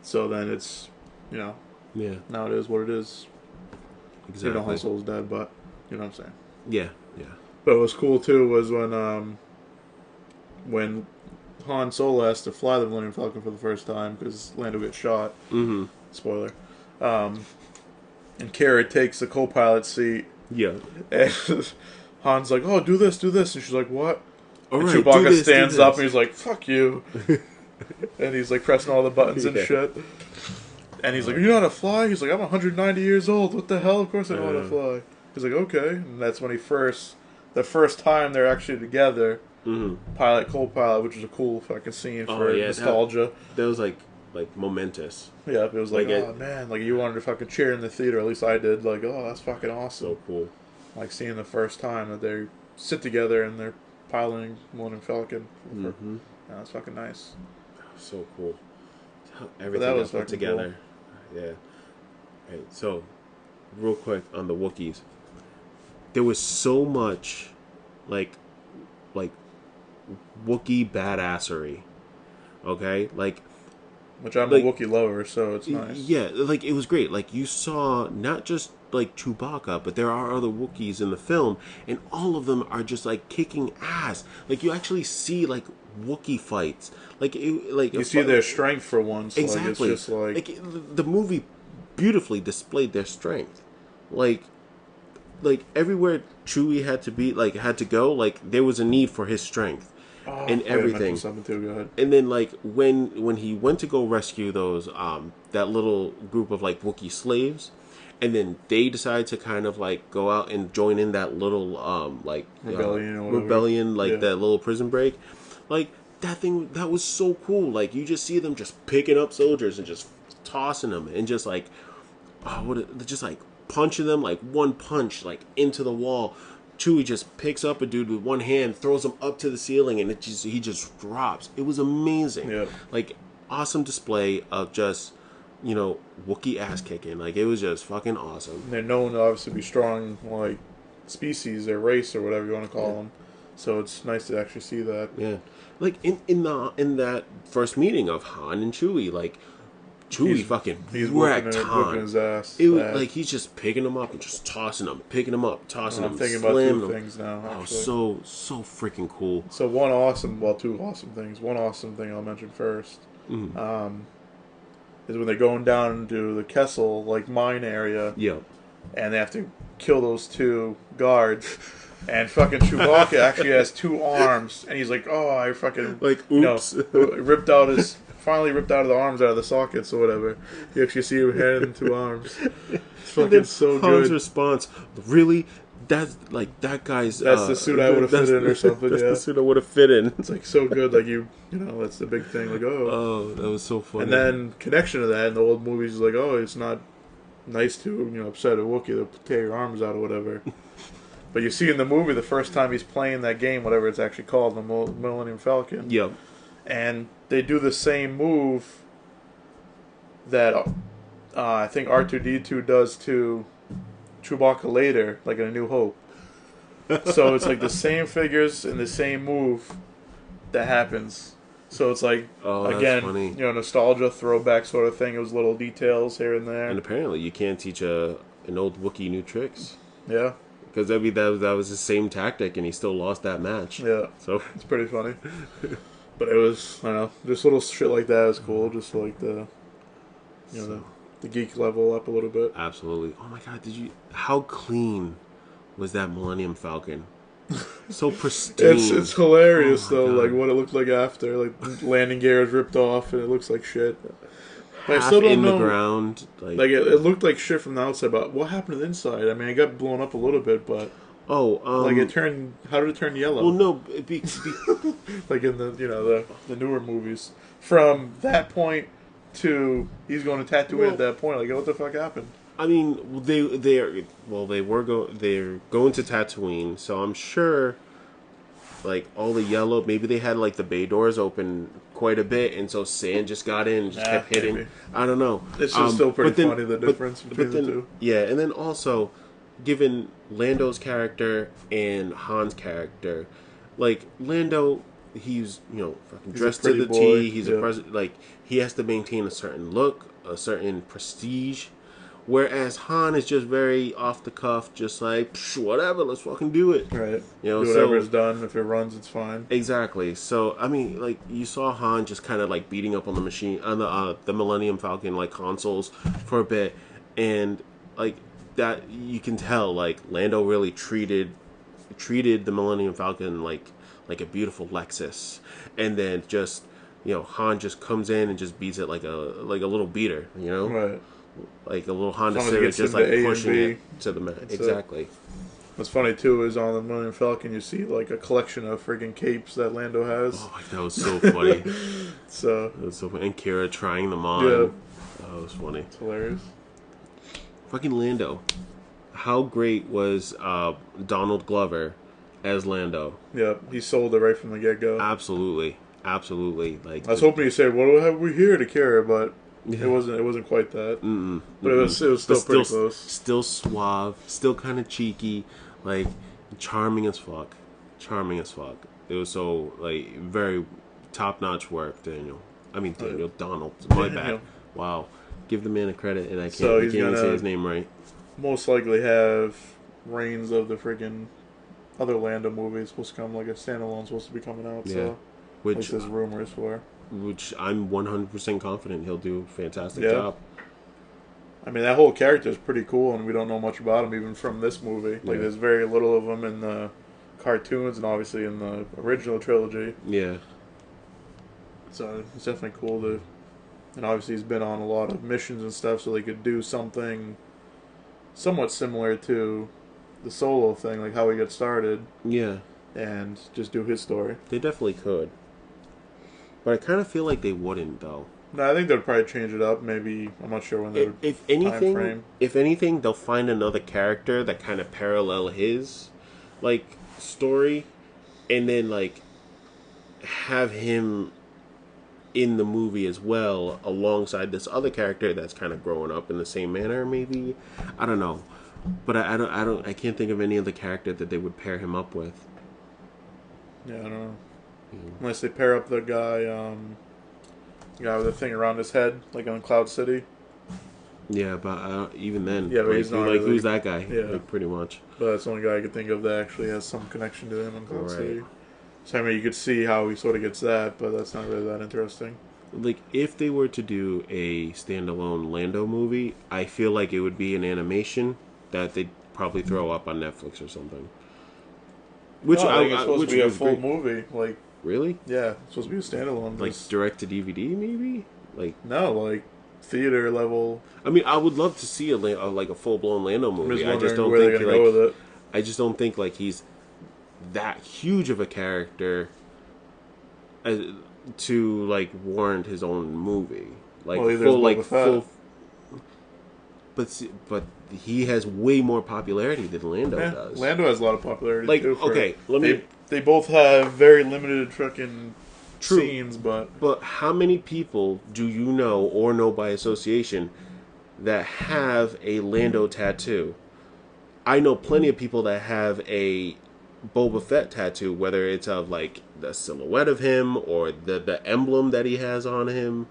So then it's yeah, now it is what it is. exactly. You know, Han Solo's dead, but you know what I'm saying. Yeah, yeah. But what was cool too was when Han Solo has to fly the Millennium Falcon for the first time because Lando gets shot. Mm-hmm. Spoiler. And Kara takes the co-pilot seat. Yeah. And Han's like, "Oh, do this," and she's like, "What?" All and right, Chewbacca do this, stands do this. up and he's like, "Fuck you," and he's like pressing all the buttons and Yeah. shit. And he's like, "You know how to fly?" He's like, "I'm 190 years old. What the hell? Of course I know how to fly." He's like, "Okay," and that's when the first time they're actually together, pilot co-pilot, which is a cool fucking scene for nostalgia. That was like momentous. Yeah, it was like, Like oh man, like you wanted to fucking cheer in the theater. At least I did. Like, oh, that's fucking awesome. So cool. Like seeing the first time that they sit together and they're piloting Millennium Falcon. Yeah, that's fucking nice. So cool. How everything was put together. Cool. Yeah. Right. So, real quick on the Wookiees, there was so much, like Wookiee badassery. Okay, which I'm like, a Wookiee lover, so it's nice. Yeah, like it was great. Like you saw not just like Chewbacca, but there are other Wookiees in the film, and all of them are just like kicking ass. Like you actually see like Wookiee fights. Like you see their strength for once. Exactly. Like, it's just like the movie beautifully displayed their strength. Like everywhere Chewie had to go, like there was a need for his strength. And everything. Something too. Go ahead. And then like when he went to go rescue those that little group of like Wookiee slaves, and then they decided to kind of like go out and join in that little rebellion that little prison break, like that thing that was so cool. Like you just see them just picking up soldiers and just tossing them and just like just like punching them like one punch like into the wall. Chewie just picks up a dude with one hand, throws him up to the ceiling, and he just drops. It was amazing. Yeah. Like, awesome display of just, Wookiee ass kicking. Like, it was just fucking awesome. They're known to obviously be strong, like, species or race or whatever you want to call them. So it's nice to actually see that. Yeah. Like, in that first meeting of Han and Chewie, like, Chewie he's wrecked Han. whooping his ass. It was like he's just picking him up and just tossing him, picking him up, tossing him. I'm thinking about two things now. Actually. Oh, so freaking cool. So two awesome things. One awesome thing I'll mention first is when they're going down into the Kessel like mine area. Yeah. And they have to kill those two guards. And fucking Chewbacca actually has two arms, and he's like, "Oh, I fucking like oops, finally ripped out of the arms out of the sockets or whatever." You actually see him having two arms. It's fucking so good. Han's response, really? That's like that guy's. That's the suit I would have fit in or something. That's the suit I would have fit in. It's like so good, like that's the big thing. Like oh, that was so funny. And then connection to that in the old movies is like, oh, it's not nice to upset a Wookiee to tear your arms out or whatever. But you see in the movie the first time he's playing that game, whatever it's actually called, the Millennium Falcon. Yep. And they do the same move that I think R2-D2 does to Chewbacca later, like in A New Hope. So it's like the same figures and the same move that happens. So it's like, again, funny. Nostalgia, throwback sort of thing. It was little details here and there. And apparently you can't teach an old Wookiee new tricks. Yeah. Because that was the same tactic, and he still lost that match. Yeah. So it's pretty funny. But it was, I don't know, just little shit like that is cool. Just like the geek level up a little bit. Absolutely. Oh my God, how clean was that Millennium Falcon? So pristine. It's hilarious though, God. Like what it looked like after. Like landing gear is ripped off and it looks like shit. But I still don't know. The ground. Like it looked like shit from the outside, but what happened to the inside? I mean, it got blown up a little bit, but like it turned. How did it turn yellow? Well, no, like in the newer movies. From that point to he's going to Tatooine at that point. Like what the fuck happened? I mean, they're going to Tatooine, so I'm sure like all the yellow. Maybe they had like the bay doors open quite a bit, and so sand just got in and just Nah, kept hitting. maybe. I don't know. It's just still pretty But then, funny the difference between but the then, two. yeah, and then also, given Lando's character and Han's character, like Lando, he's fucking He's a dressed to pretty the boy. T. He's a Yeah. president. Like he has to maintain a certain look, a certain prestige. Whereas Han is just very off the cuff, just like whatever, let's fucking do it. Right. Do So whatever's done. If it runs, it's fine. exactly. So I mean, like you saw Han just kind of like beating up on the machine on the Millennium Falcon like consoles for a bit, and like that you can tell like Lando really treated the Millennium Falcon like a beautiful Lexus, and then just Han just comes in and just beats it like a little beater, Right. like a little Honda As long as it Civic, gets just into like A and pushing B. it to the mat. Exactly. What's funny too is on the Millennium Falcon you see like a collection of friggin' capes that Lando has. Oh, that was so funny. So That was so funny. And Kira trying them on. yeah, That was funny. it's hilarious. Fucking Lando. How great was Donald Glover as Lando? Yeah, he sold it right from the get go. Absolutely, absolutely. Like I was hoping you said, "What have we here to carry?" But it wasn't. It wasn't quite that. But it was still but pretty close. still suave, still kind of cheeky, like charming as fuck. Charming as fuck. It was so like very top notch work, Daniel. I mean Daniel Donald. My bad. Daniel. Wow. Give the man a credit, and I can't. So I he's can't even gonna- say his name right. Most likely have reigns of the friggin' other Lando movies supposed to come, like a standalone supposed to be coming out. Yeah. So at Which least there's rumors for. which I'm 100% confident he'll do a fantastic Yeah. job. I mean, that whole character is pretty cool, and we don't know much about him even from this movie. Like, Yeah. there's very little of him in the cartoons and obviously in the original trilogy. Yeah. So it's definitely cool to. And obviously, he's been on a lot of missions and stuff, so they could do something somewhat similar to the Solo thing, like how he got started, Yeah. and just do his story. They definitely could. But I kind of feel like they wouldn't, though. No, I think they'd probably change it up. Maybe I'm not sure when they would. If frame. anything, they'll find another character that kind of parallel his, like, story, and then like have him in the movie as well, alongside this other character that's kind of growing up in the same manner. Maybe I don't know, but I can't think of any other character that they would pair him up with. Yeah, I don't know. Unless they pair up the guy with the thing around his head, like on Cloud City. Yeah, but even then, Yeah, but like, he's not really- who's that guy? Yeah. Like, pretty much. But that's the only guy I could think of that actually has some connection to him on Cloud Right. City. So I mean, you could see how he sort of gets that, but that's not really that interesting. Like, if they were to do a standalone Lando movie, I feel like it would be an animation that they'd probably throw up on Netflix or something. Which No, I think it's supposed which to be a was full great. movie. Like, Really? yeah, it's supposed to be a standalone. Like Just- direct to DVD, maybe? Like, no, like theater level. I mean, I would love to see like a full blown Lando I'm movie. just I just wondering don't where they're think gonna go with it. I just don't think like he's that huge of a character as, to like warrant his own movie. Like Well, either full, is like Boba Fett. full. But he has way more popularity than Lando Yeah, does. Lando has a lot of popularity. Like, too, okay, let me- They both have very limited fucking True. scenes, but But how many people do you know or know by association that have a Lando tattoo? I know plenty of people that have a Boba Fett tattoo, whether it's of like the silhouette of him or the emblem that he has on him.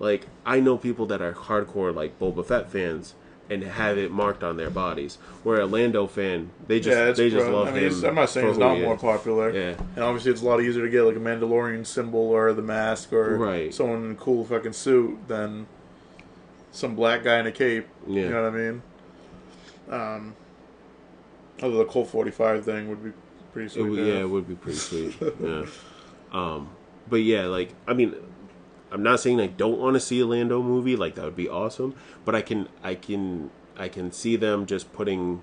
Like, I know people that are hardcore like Boba Fett fans and have it marked on their bodies. Where a Lando fan, they just yeah, it's love I mean, him. I'm not saying for it's who not he more is. popular. Yeah. And obviously, it's a lot easier to get like a Mandalorian symbol or the mask or Right. someone in a cool fucking suit than some black guy in a cape. Yeah. You know what I mean? Although the Colt 45 thing would be pretty sweet. It would be pretty sweet. Yeah. But yeah, like, I mean, I'm not saying I don't want to see a Lando movie. Like, that would be awesome. But I can see them just putting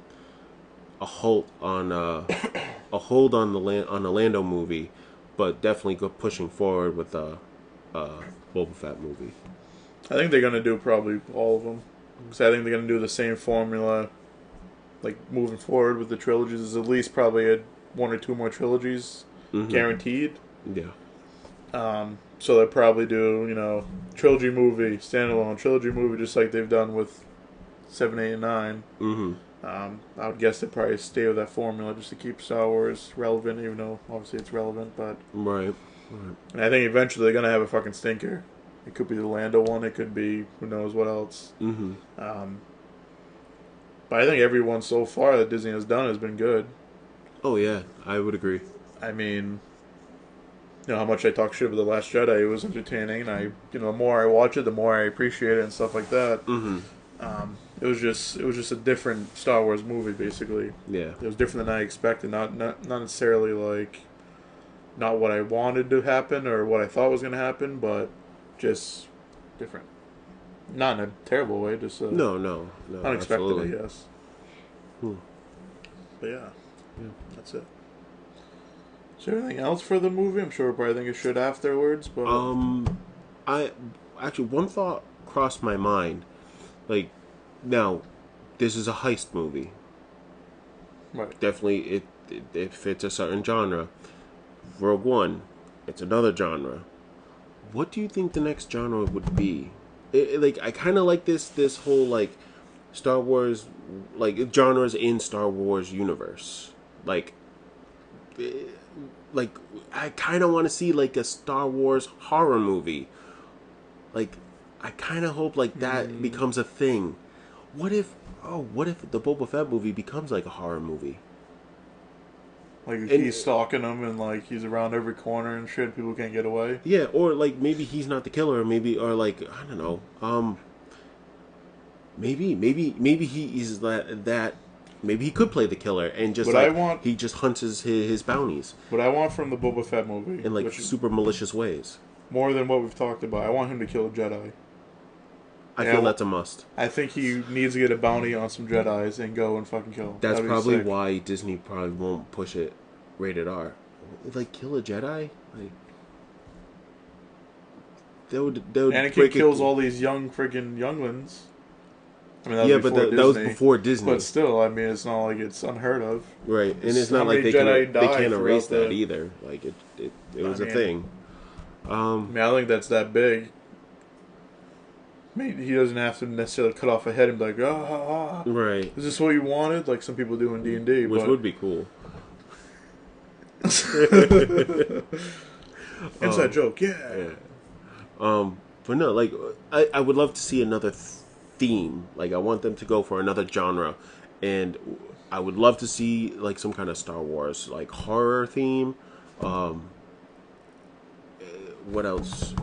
a hold on the Lando movie, but definitely pushing forward with a Boba Fett movie. I think they're gonna do probably all of them. because I think they're gonna do the same formula, like moving forward with the trilogies. There's at least probably one or two more trilogies Mm-hmm. guaranteed. Yeah. So they'll probably do, trilogy movie, standalone trilogy movie, just like they've done with 7, 8, and 9. Mm-hmm. I would guess they'd probably stay with that formula just to keep Star Wars relevant, even though obviously it's relevant. But Right. Right. and I think eventually they're gonna have a fucking stinker. It could be the Lando one. It could be who knows what else. Mm-hmm. But I think every one so far that Disney has done has been good. Oh yeah, I would agree. I mean, how much I talk shit about The Last Jedi. It was entertaining, and the more I watch it, the more I appreciate it and stuff like that. Mm-hmm. It was just a different Star Wars movie, basically. Yeah. It was different than I expected. Not necessarily like not what I wanted to happen or what I thought was going to happen, but just different. Not in a terrible way, just No, unexpected, absolutely. I guess. Hmm. But yeah, that's it. Is there anything else for the movie? I'm sure we'll probably think of shit afterwards, but I actually one thought crossed my mind. Like, now, this is a heist movie. right. Definitely, it fits a certain genre. Rogue One, it's another genre. What do you think the next genre would be? Like, I kind of like this whole like Star Wars, like genres in Star Wars universe. Eh, like I kind of want to see like a Star Wars horror movie. Like, I kind of hope like that becomes a thing. What if the Boba Fett movie becomes like a horror movie? Like And he's stalking them and like he's around every corner and shit. People can't get away. yeah, or like maybe he's not the killer, maybe, or like I don't know. Maybe he is that. Maybe he could play the killer and just he just hunts his bounties What I want from the Boba Fett movie, in like which is super malicious ways. more than what we've talked about, I want him to kill a Jedi. I Yeah, feel that's a must. I think he needs to get a bounty on some Jedis and go and fucking kill them. That's That'd be probably sick. why Disney probably won't push it rated R. Like kill a Jedi, like they would Anakin break kills it. all these young freaking younglings. I mean, that was Yeah, but before that was Disney. before Disney, But still, I mean, it's not like it's unheard of. right? And it's How not like many they Jedi can died erase throughout that either. Like it was a mean, thing. I mean, I don't think that's that big. I mean, he doesn't have to necessarily cut off a head and be like, Right, is this what you wanted? Like some people do in D&D. which but... would be cool. Inside joke, yeah. But no, like I would love to see another theme. Like I want them to go for another genre, and I would love to see like some kind of Star Wars like horror theme. What else?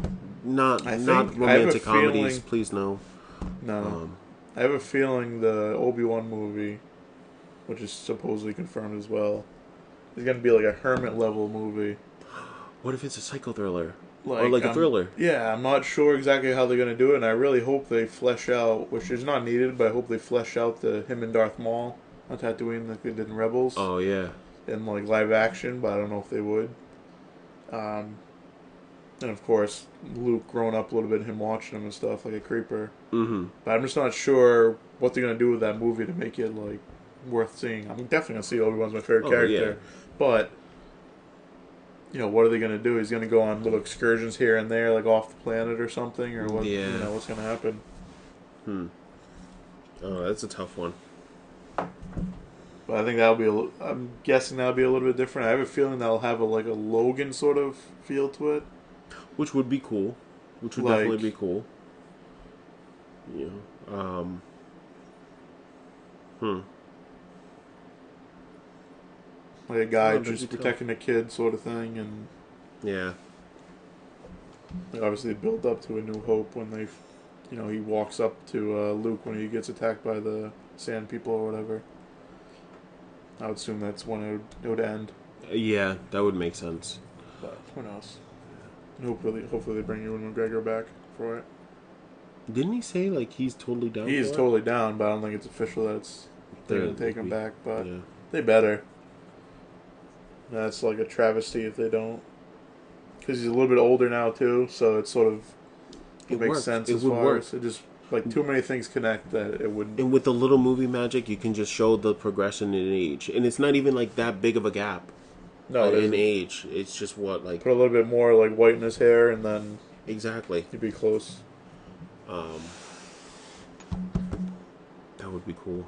Not I romantic have a comedies, feeling- please no. No. I have a feeling the Obi-Wan movie, which is supposedly confirmed as well, is going to be like a Hermit level movie. What if it's a psycho thriller or like a thriller? Yeah, I'm not sure exactly how they're going to do it, and I really hope they flesh out, which is not needed, but I hope they flesh out the him and Darth Maul on Tatooine like they did in Rebels Oh yeah, in like live action, but I don't know if they would. And of course, Luke growing up a little bit, him watching him and stuff like a creeper. mm-hmm. But I'm just not sure what they're gonna do with that movie to make it like worth seeing. I'm definitely gonna see Obi-Wan's my favorite character, but what are they gonna do? He's gonna go on little excursions here and there, like off the planet or something, or what? Yeah. What's gonna happen? Oh, that's a tough one. But I think I'm guessing that'll be a little bit different. I have a feeling that'll have a Logan sort of feel to it. Which would be cool. Which would Like- definitely be cool. Yeah. Like a guy that'd just be tough. protecting a kid sort of thing, and Yeah. obviously build up to A New Hope when he walks up to Luke when he gets attacked by the Sand People or whatever. I would assume that's when it would end, Yeah, that would make sense. but who knows? And hopefully they bring Ewan McGregor back for it. Didn't he say like he's totally down? He is for it? totally down, but I don't think it's official that they're Yeah, going to take him back. But Yeah. they better. That's like a travesty if they don't, because he's a little bit older now too. So it's sort of It makes works. sense It as would far work. as it just like too many things connect that it wouldn't. And with the little movie magic, you can just show the progression in age, and it's not even like that big of a gap No, it in isn't. age. It's just what like Put a little bit more like white in his hair, and then exactly. you'd be close. Um, that would be cool.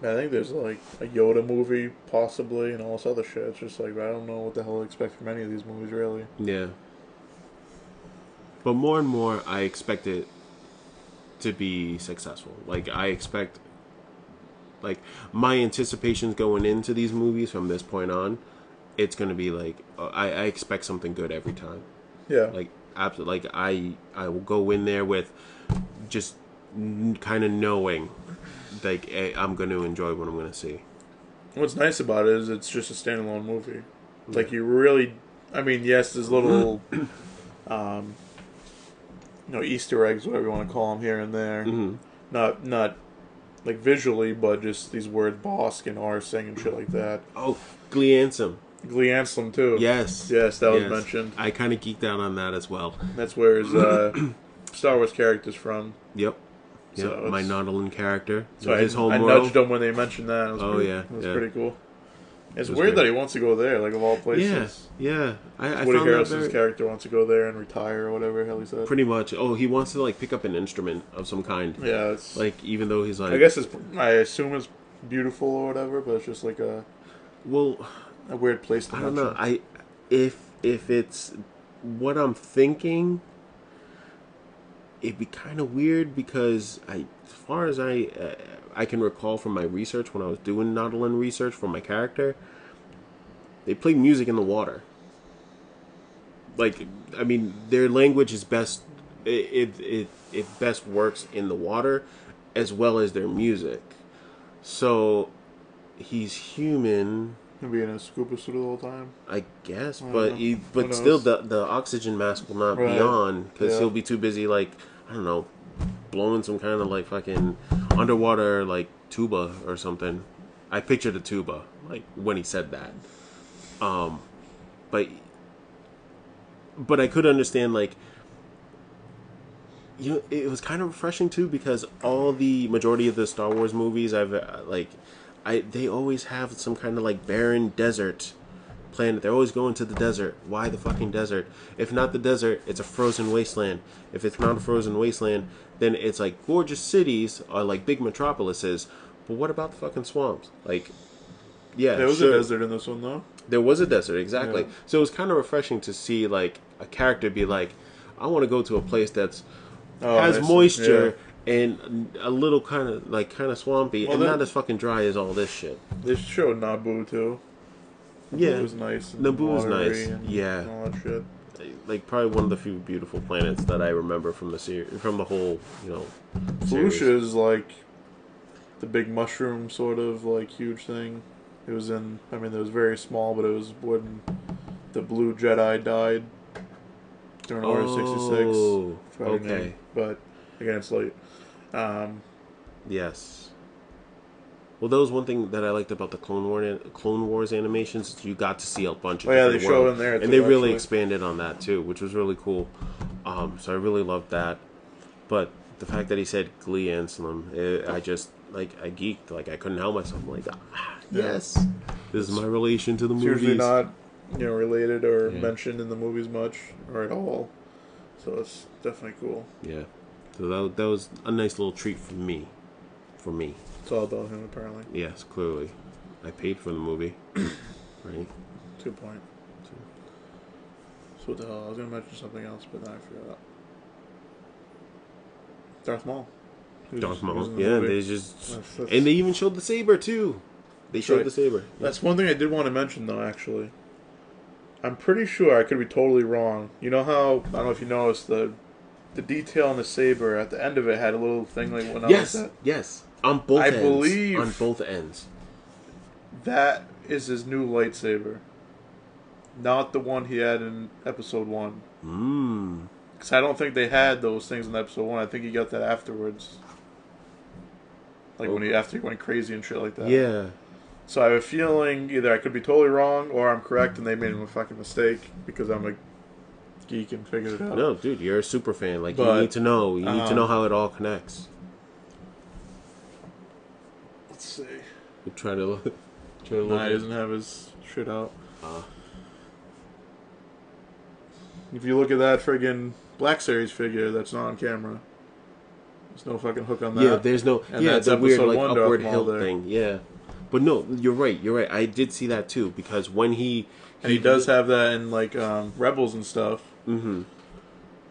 I think there's like a Yoda movie, possibly, and all this other shit. It's just like I don't know what the hell to expect from any of these movies, really. Yeah. But more and more, I expect it to be successful. Like I expect, like my anticipations going into these movies from this point on, it's gonna be like I expect something good every time. Yeah. Like absolutely, like I will go in there with just kind of knowing, like I'm going to enjoy what I'm going to see. What's nice about it is it's just a standalone movie. Like you really, I mean, yes, there's little, Easter eggs, whatever you want to call them, here and there. Mm-hmm. Not like visually, but just these words Bosk and Arsing and shit like that. Oh, Gleansome. Gleanslam too. Yes. Yes, that was mentioned. I kind of geeked out on that as well. That's where his Star Wars character's from. Yep. Yep. So my Nautilin character. So his I nudged him when they mentioned that. It was pretty cool. It's weird that he wants to go there, like of all places. Yeah. I Woody found Harrelson's character wants to go there and retire or whatever the hell he said. Pretty much. Oh, he wants to like pick up an instrument of some kind. Yeah, it's like even though he's like. I guess I assume it's beautiful or whatever, but it's just like a weird place to. I don't know. If it's what I'm thinking, it'd be kind of weird because as far as I can recall from my research when I was doing Nautilin research for my character, they played music in the water. Like, I mean, their language is best. It best works in the water, as well as their music. So, he's human. He'll be in a scuba suit the whole time. I guess, but still, the oxygen mask will not be on because he'll be too busy, like I don't know, blowing some kind of like fucking underwater like tuba or something. I pictured a tuba like when he said that. But I could understand like. You know, it was kind of refreshing too because all the majority of the Star Wars movies they always have some kind of like barren desert planet. They're always going to the desert. Why the fucking desert? If not the desert, it's a frozen wasteland. If it's not a frozen wasteland, then it's like gorgeous cities or like big metropolises. But what about the fucking swamps? Like, yeah, there was a desert in this one though. There was a desert, exactly. Yeah. So it was kind of refreshing to see like a character be like, I want to go to a place that's has moisture. And a little kind of swampy, and not as fucking dry as all this shit. They showed Naboo too. Naboo was nice. Naboo was nice. Yeah. All that shit. Like probably one of the few beautiful planets that I remember from the from the whole, series. Felucia is like the big mushroom sort of like huge thing. It was in. I mean, it was very small, but it was when the Blue Jedi died during Order 66. Okay. But again, it's late. Yes. Well, that was one thing that I liked about the Clone Wars animations. You got to see a bunch of they show in there, and they really expanded on that too, which was really cool. So I really loved that. But the fact that he said Glee Anselm, I just I geeked. Like I couldn't help myself. I'm like, yes, this is my relation to the movies. Usually not, related or mentioned in the movies much or at all. So it's definitely cool. Yeah. So that was a nice little treat for me. It's all about him, apparently. Yes, clearly. I paid for the movie. Right? Good point. So what the hell? I was going to mention something else, but then I forgot. Darth Maul. Darth Maul. Yeah, they just... And they even showed the saber, too. They showed the saber. That's one thing I did want to mention, though, actually. I'm pretty sure, I could be totally wrong. You know how, I don't know if you noticed, the detail on the saber at the end of it had a little thing like went out like that? Yes. On both ends. I believe on both ends. That is his new lightsaber. Not the one he had in episode 1. Because I don't think they had those things in episode 1. I think he got that afterwards. Like after he went crazy and shit like that. Yeah. So I have a feeling either I could be totally wrong or I'm correct and they made a fucking mistake because I'm a Geekin figured it out. No, dude, you're a super fan. Like, But, you need to know. You need to know how it all connects. Let's see. You try to look. Nah, he doesn't have his shit out. If you look at that friggin' Black Series figure that's not on camera, there's no fucking hook on that. Yeah, there's no. And yeah, that's the weird episode like 1 upward Darth Maul hilt there. thing. Yeah, but no, you're right. You're right. I did see that too because when he does have that in like Rebels and stuff. Mm-hmm.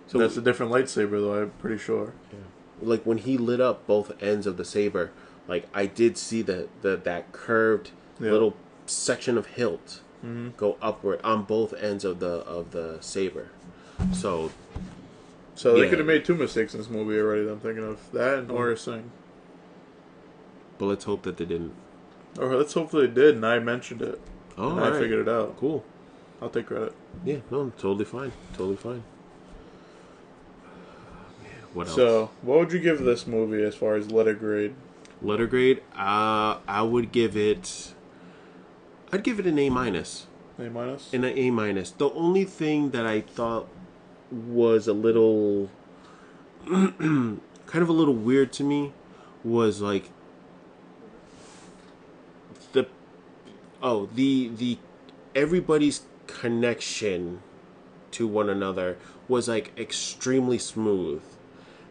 So that's a different lightsaber, though. I'm pretty sure. Yeah. Like when he lit up both ends of the saber, like I did see that curved little section of hilt go upward on both ends of the saber. So they could have made 2 mistakes in this movie already. I'm thinking of that and Aura Singh. But let's hope that they didn't. Or let's hope they did, and I mentioned it. Oh, and I figured it out. Cool. I'll take credit. Yeah, no, totally fine. Totally fine. What else? So, what would you give this movie as far as letter grade? Letter grade? I would give it. I'd give it an A minus. A minus? An A minus. The only thing that I thought was a little, kind of a little weird to me, was like the everybody's connection to one another was like extremely smooth.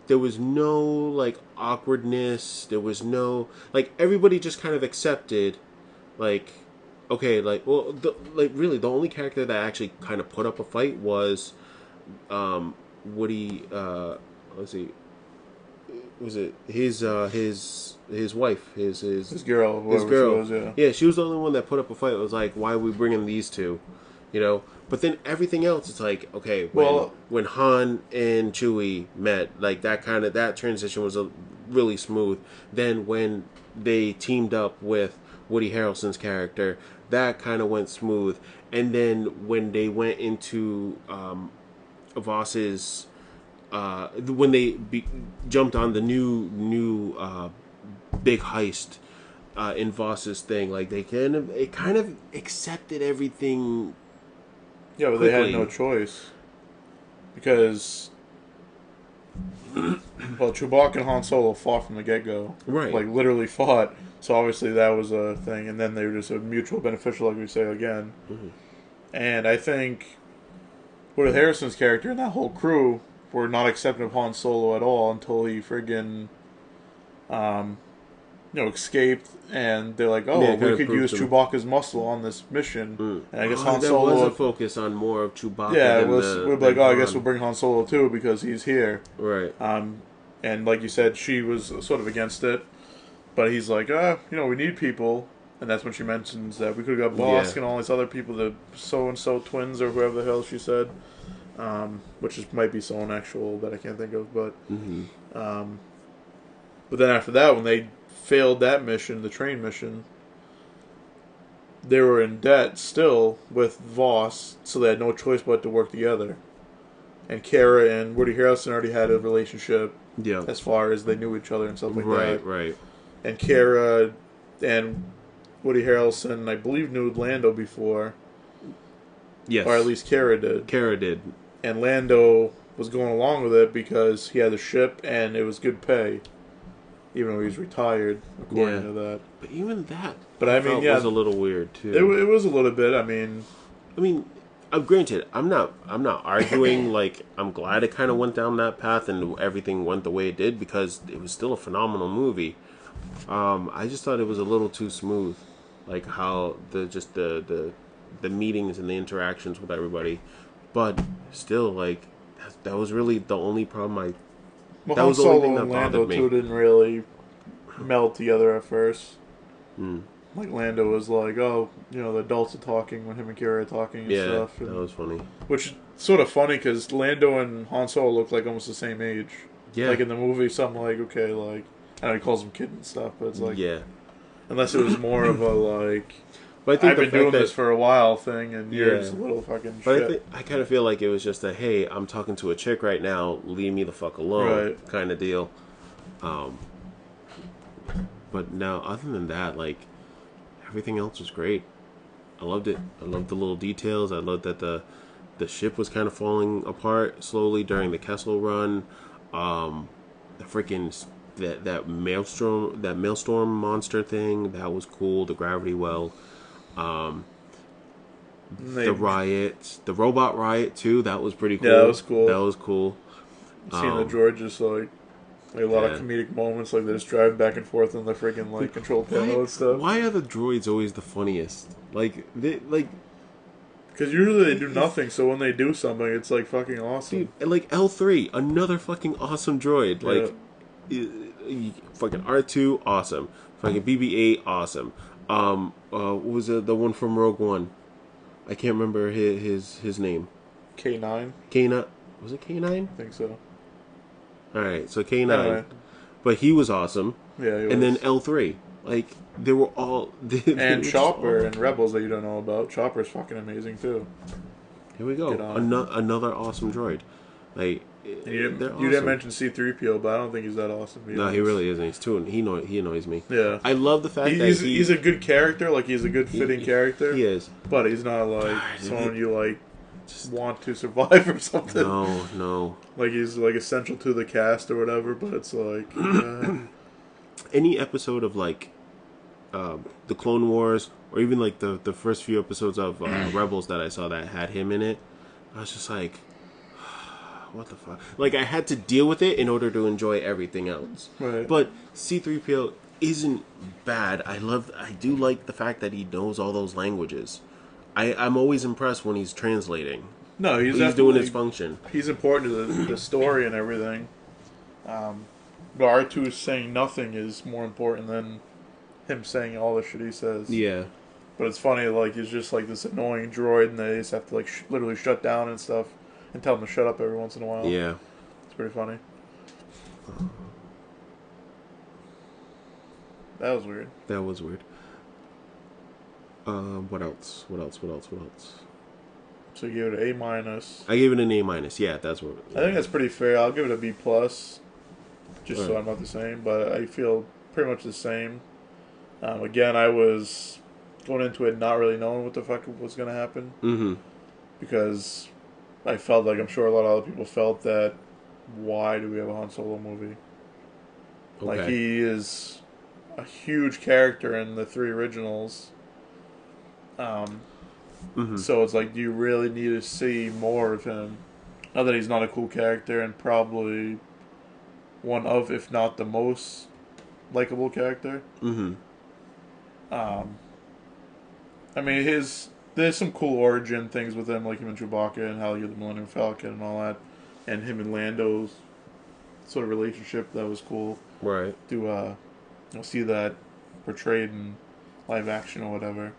There was no like awkwardness. There was no like everybody just kind of accepted, like, okay, like, well, really the only character that actually kind of put up a fight was, Woody. Let's see, was it his wife, his girl, his girl? She was, yeah, she was the only one that put up a fight. It was like, why are we bringing these two, you know? But then everything else, it's like, okay, when Han and Chewie met, like that transition was really smooth. Then when they teamed up with Woody Harrelson's character, that kind of went smooth. And then when they went into Voss's, when they jumped on the new big heist in Voss's thing, like it kind of accepted everything. Yeah, but they had no choice. Because, well, Chewbacca and Han Solo fought from the get-go. Right. Like, literally fought. So, obviously, that was a thing. And then they were just a mutual beneficial, like we say again. Mm-hmm. And I think Woody Harrelson's character and that whole crew were not accepting of Han Solo at all until he friggin', escaped, and they're like, "Oh, we could use Chewbacca's muscle on this mission." And I guess Han Solo was a focus on more of Chewbacca. Yeah, we're like, "Oh, I guess we'll bring Han Solo too because he's here." Right. And like you said, she was sort of against it, but he's like, we need people, and that's when she mentions that we could have got Bosk and all these other people, the so and so twins or whoever the hell she said, might be someone actual that I can't think of, but. But then after that, when they failed that mission, the train mission, they were in debt still with Voss, so they had no choice but to work together. And Kara and Woody Harrelson already had a relationship, as far as they knew each other and stuff like that. Right. And Kara and Woody Harrelson, I believe, knew Lando before. Yes. Or at least Kara did. And Lando was going along with it because he had a ship and it was good pay. Even though he was retired, according to that. But even that, I mean, was a little weird too. It was a little bit. I mean, granted, I'm not arguing. Like, I'm glad it kind of went down that path and everything went the way it did because it was still a phenomenal movie. I just thought it was a little too smooth, like how the meetings and the interactions with everybody. But still, like that was really the only problem that was the only thing that bothered me. Lando too didn't really meld together at first. Like Lando was like, the adults are talking when him and Kira are talking and stuff. Yeah, that was funny. Which is sort of funny because Lando and Han Solo look like almost the same age. Yeah. Like in the movie, something like, okay, like, I know he calls him kid and stuff, but it's like, yeah. Unless it was more of a like, but I think I've been doing this for a while thing, and you're just a little fucking but shit. I kind of feel like it was just a, hey, I'm talking to a chick right now, leave me the fuck alone, kind of deal. But no, other than that, like, everything else was great. I loved it. I loved the little details. I loved that the the ship was kind of falling apart slowly during the Kessel run. The freaking that maelstrom monster thing, that was cool. The gravity well. The riot, the robot riot too. That was pretty cool. Yeah, that was cool. That was cool. Seeing the droid just like a lot of Yeah. comedic moments, like they just drive back and forth on the freaking like control panel and stuff. Why are the droids always the funniest? Like Because usually they do nothing, so when they do something, it's like fucking awesome. dude, like L3, another fucking awesome droid. Like fucking R2, awesome. Fucking BB-8, awesome. What was it? The one from Rogue One? I can't remember his name. K9. K9. Was it K9? I think so. All right, so K9. Anyway. But he was awesome. Yeah, he was. And then L3. Like, they were all... and Chopper and Rebels that you don't know about. Chopper's fucking amazing, too. Here we go. Another awesome droid. Like, you didn't mention C-3PO, but I don't think he's that awesome. No, he really isn't. He's too... He annoys me. Yeah. I love the fact that he's a good character. Like, he's a good fitting character. He is. But he's not, like, someone you, like, want to survive or something. No. Like, he's, like, essential to the cast or whatever, but it's like... Any episode of, like, the Clone Wars, or even, like, the first few episodes of Rebels that I saw that had him in it, I was just like, what the fuck? Like, I had to deal with it in order to enjoy everything else. Right. But C-3PO isn't bad. I do like the fact that he knows all those languages. I'm always impressed when he's translating. No, he's doing his function. He's important to the story and everything. But R2 saying nothing is more important than him saying all the shit he says. Yeah. But it's funny, like, he's just like this annoying droid, and they just have to, like, literally shut down and stuff, and tell him to shut up every once in a while. Yeah. It's pretty funny. That was weird. What else? So you gave it an A-. I gave it an A-. Yeah, that's what... I think that's pretty fair. I'll give it a B+, just so I'm not the same, but I feel pretty much the same. Again, I was going into it not really knowing what the fuck was going to happen. Mm-hmm. Because I felt like, I'm sure a lot of other people felt that, why do we have a Han Solo movie? Okay. Like, he is a huge character in the 3 originals. So it's like, do you really need to see more of him? Not that he's not a cool character, and probably one of, if not the most likable character. Mm-hmm. I mean, there's some cool origin things with him, like him and Chewbacca and how you're the Millennium Falcon and all that, and him and Lando's sort of relationship, that was cool. Right. To see that portrayed in live action or whatever.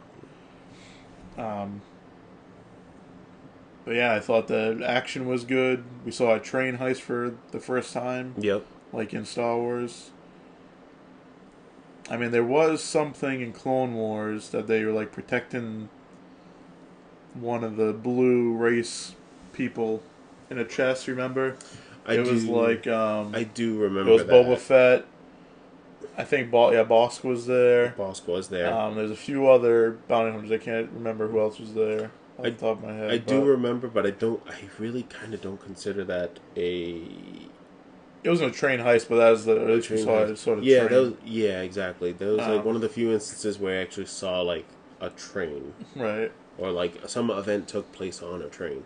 But yeah, I thought the action was good. We saw a train heist for the first time. Yep. Like in Star Wars. I mean, there was something in Clone Wars that they were like protecting one of the blue race people in a chest, remember? I do remember. It was Boba Fett. I think Bosk was there. Bosk was there. There's a few other bounty hunters. I can't remember who else was there off the top of my head. I do remember, but I really kind of don't consider that a... It wasn't a train heist, but that was the sort of train. Yeah, exactly. That was like one of the few instances where I actually saw like a train. Right. Or like some event took place on a train.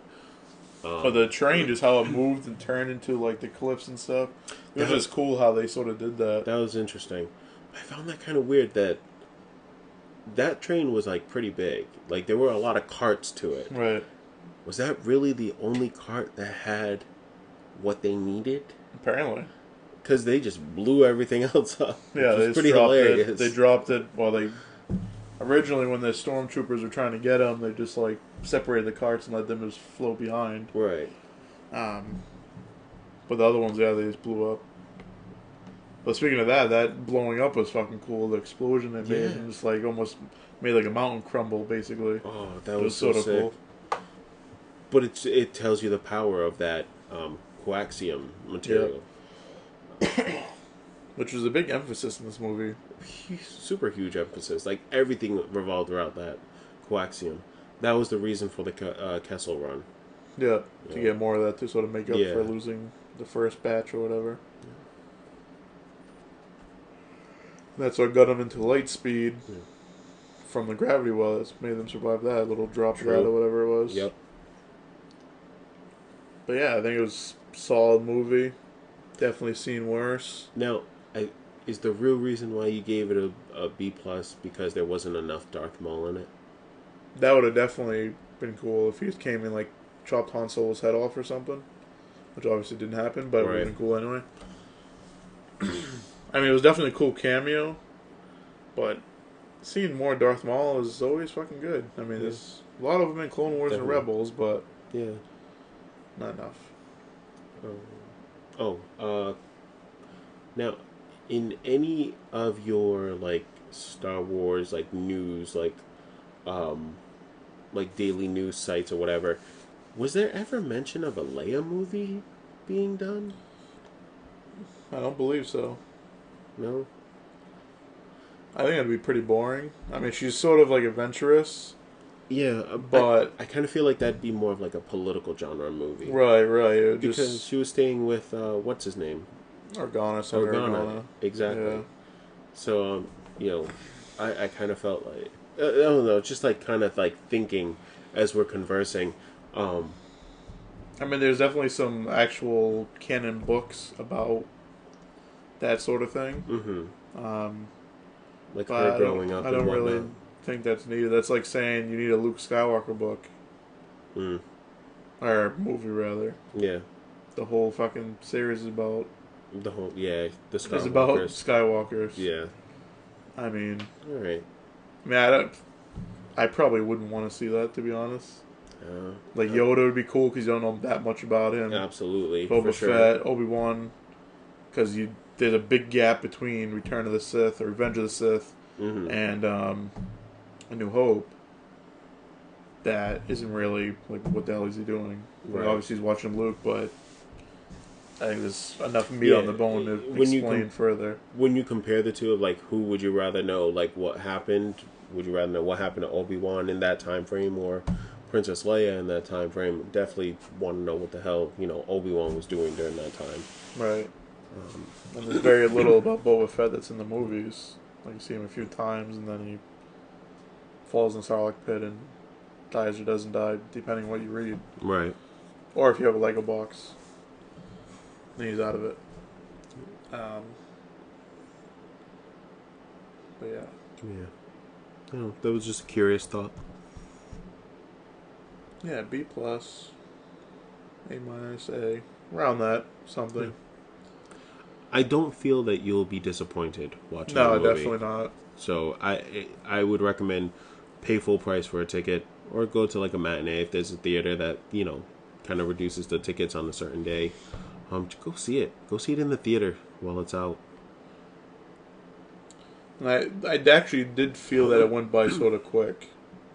But the train, just how it moved and turned into like the cliffs and stuff. It was just cool how they sort of did that. That was interesting. I found that kind of weird that train was like pretty big. Like there were a lot of carts to it. Right. Was that really the only cart that had what they needed? Apparently. Because they just blew everything else up. Yeah, they pretty hilarious. They dropped it. Well, originally when the stormtroopers were trying to get them, they just like separated the carts and let them just float behind. Right. But the other ones, they just blew up. But speaking of that blowing up was fucking cool. The explosion they made, and just like almost made like a mountain crumble, basically. Oh, that was so sick. Cool. But it tells you the power of that coaxium material. Yep. Which was a big emphasis in this movie. Super huge emphasis. Like, everything revolved around that coaxium. That was the reason for the Kessel run. Yeah, to Yeah. get more of that to sort of make up Yeah. for losing the first batch or whatever. That's what got them into light speed Yeah. from the gravity well. That's made them survive that little drop of that True. or whatever it was. Yep. But yeah, I think it was a solid movie. Definitely seen worse. Now, I, is the real reason why you gave it a B plus because there wasn't enough Darth Maul in it? That would have definitely been cool if he came in like chopped Han Solo's head off or something, which obviously didn't happen, but it would Right. have been cool anyway. I mean, it was definitely a cool cameo, but seeing more Darth Maul is always fucking good. I mean, Yeah. there's a lot of them in Clone Wars Definitely. and Rebels, but Yeah. not enough. Now, in any of your like Star Wars like news um like daily news sites or whatever, was there ever mention of a Leia movie being done? I don't believe so. No. I think it'd be pretty boring. I mean, she's sort of like adventurous, Yeah, but I kind of feel like that'd be more of like a political genre movie right. It would because just she was staying with what's his name, Organa, Senator Organa. Organa. Exactly. Yeah. So you know, I kind of felt like I don't know, just like kind of like thinking as we're conversing. Um, I mean, there's definitely some actual canon books about that sort of thing. mm-hmm. Um, Like her but growing up I and don't really whatnot. think that's needed. That's like saying you need a Luke Skywalker book Mm, or movie rather. yeah, The whole fucking series the whole the is about Skywalkers. Skywalkers. Yeah. I mean, All right. I probably wouldn't want to see that, to be honest. Like Uh, Yoda would be cool because you don't know that much about him. absolutely, for Boba sure. Fett, Obi Wan, because you there's a big gap between Return of the Sith or Revenge of the Sith Mm-hmm. and A New Hope. That isn't really like what the hell is he doing? Like, Right. obviously he's watching Luke, but I think there's enough meat Yeah. on the bone to When you explain further. when you compare the two of like who would you rather know like what happened? Would you rather know what happened to Obi-Wan in that time frame or Princess Leia in that time frame? Definitely want to know what the hell Obi-Wan was doing during that time. Right. And there's very little about Boba Fett that's in the movies. Like you see him a few times, and then he falls in the Sarlacc pit and dies or doesn't die, depending on what you read, Right. or if you have a Lego box. Then he's out of it. Um, but yeah, Yeah. Oh, that was just a curious thought. yeah, B plus, A minus, A, around that something. I don't feel that you'll be disappointed watching the No, movie. definitely not. So I would recommend pay full price for a ticket or go to like a matinee if there's a theater that kind of reduces the tickets on a certain day. Go see it. Go see it in the theater while it's out. And I actually did feel that it went by sort of quick,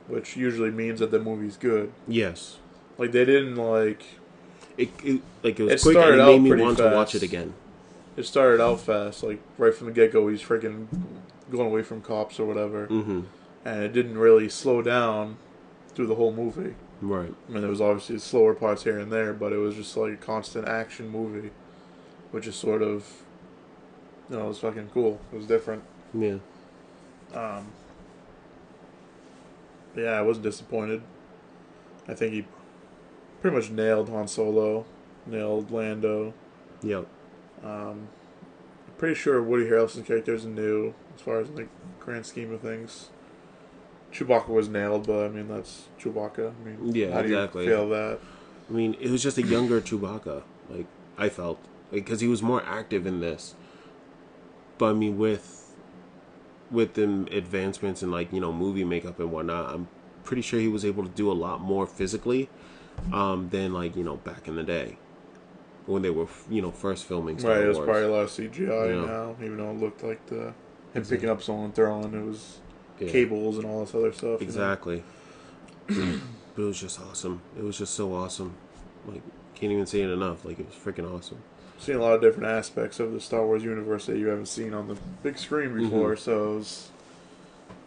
which usually means that the movie's good. Yes, Like they didn't it was It quick and started it out made me pretty want to watch fast. it again. It started out fast, like right from the get go. He's freaking going away from cops or whatever, Mm-hmm. and it didn't really slow down through the whole movie. Right. I mean, there was obviously slower parts here and there, but it was just like a constant action movie, which is sort of, it was fucking cool. It was different. Yeah. Um, but yeah, I wasn't disappointed. I think he pretty much nailed Han Solo, nailed Lando. Yep. I'm pretty sure Woody Harrelson's character is new as far as like grand scheme of things. Chewbacca was nailed, but I mean that's Chewbacca. I mean, Yeah, how do exactly. you feel that? I mean, it was just a younger Chewbacca. Like I felt, because he was more active in this. But I mean, with the advancements in movie makeup and whatnot, I'm pretty sure he was able to do a lot more physically than back in the day when they were first filming Star Right, it was Wars. probably a lot of CGI Yeah. now, even though it looked like him Exactly. picking up someone and throwing. It was Yeah. cables and all this other stuff. Exactly. But it was just awesome. It was just so awesome. Like, can't even say it enough. Like, it was freaking awesome. Seen a lot of different aspects of the Star Wars universe that you haven't seen on the big screen before, so it was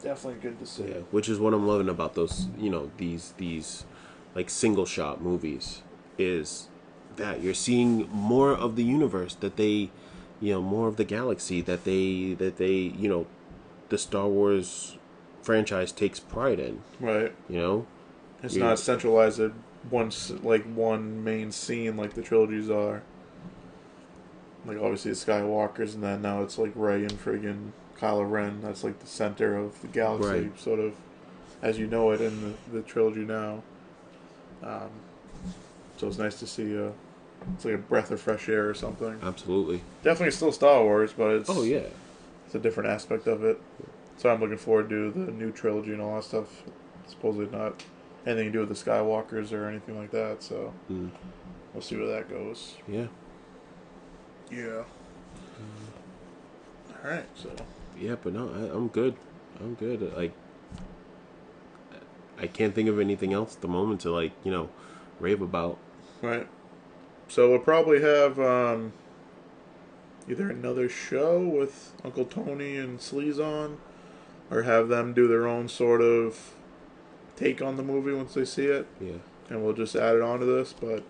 definitely good to see. Yeah, which is what I'm loving about those, these like single shot movies is that you're seeing more of the universe that they, more of the galaxy that the Star Wars franchise takes pride in. Right. You know, It's not centralized at one main scene like the trilogies are. Like obviously the Skywalkers, and then now it's like Rey and friggin' Kylo Ren. That's like the center of the galaxy, Right. sort of, as you know it in the trilogy now. Um, so it's nice to see. It's like a breath of fresh air or something. Absolutely. Definitely still Star Wars, but Oh yeah. it's a different aspect of it. So I'm looking forward to the new trilogy and all that stuff. Supposedly not anything to do with the Skywalkers or anything like that. So we'll see where that goes. Yeah. Yeah. All right. So. Yeah, but no, I'm good. I'm good. Like, I can't think of anything else at the moment to rave about. Right. So we'll probably have either another show with Uncle Tony and Sleaze on, or have them do their own sort of take on the movie once they see it. Yeah. And we'll just add it on to this, but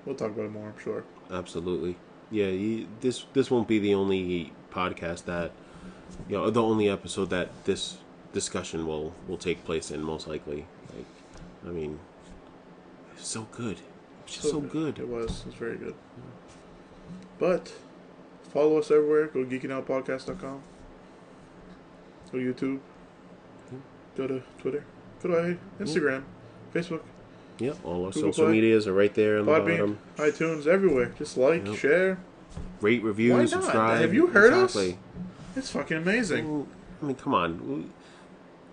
we'll talk about it more, I'm sure. Absolutely. Yeah, this won't be the only podcast that, the only episode that this discussion will take place in, most likely. Like, I mean, it's so good. It's just so good. It was very good. But follow us everywhere. Go to geekinoutpodcast.com. Go to YouTube. Go to Twitter. Go to Instagram. Facebook. Yeah, all our Google social Play, medias are right there on the Podbean, bottom. iTunes, everywhere. Just like, share. Rate, review, Why not? subscribe. Have you heard us? It's fucking amazing. I mean, come on.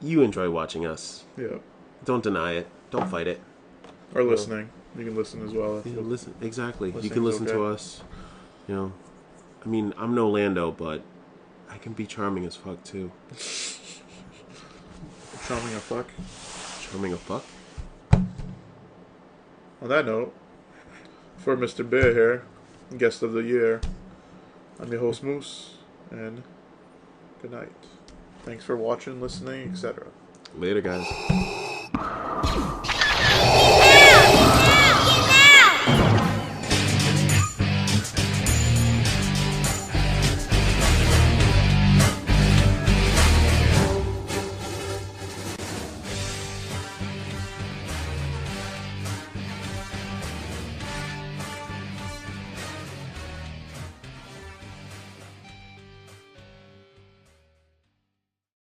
You enjoy watching us. Yeah. Don't deny it. Don't fight it. Or listening. You can listen as well. Yeah, listen. Exactly. You Listening's can listen to okay. us. I mean, I'm no Lando, but I can be charming as fuck, too. Charming a fuck. Charming a fuck? On that note, for Mr. Bear here, guest of the year, I'm your host Moose, and good night. Thanks for watching, listening, etc. Later, guys.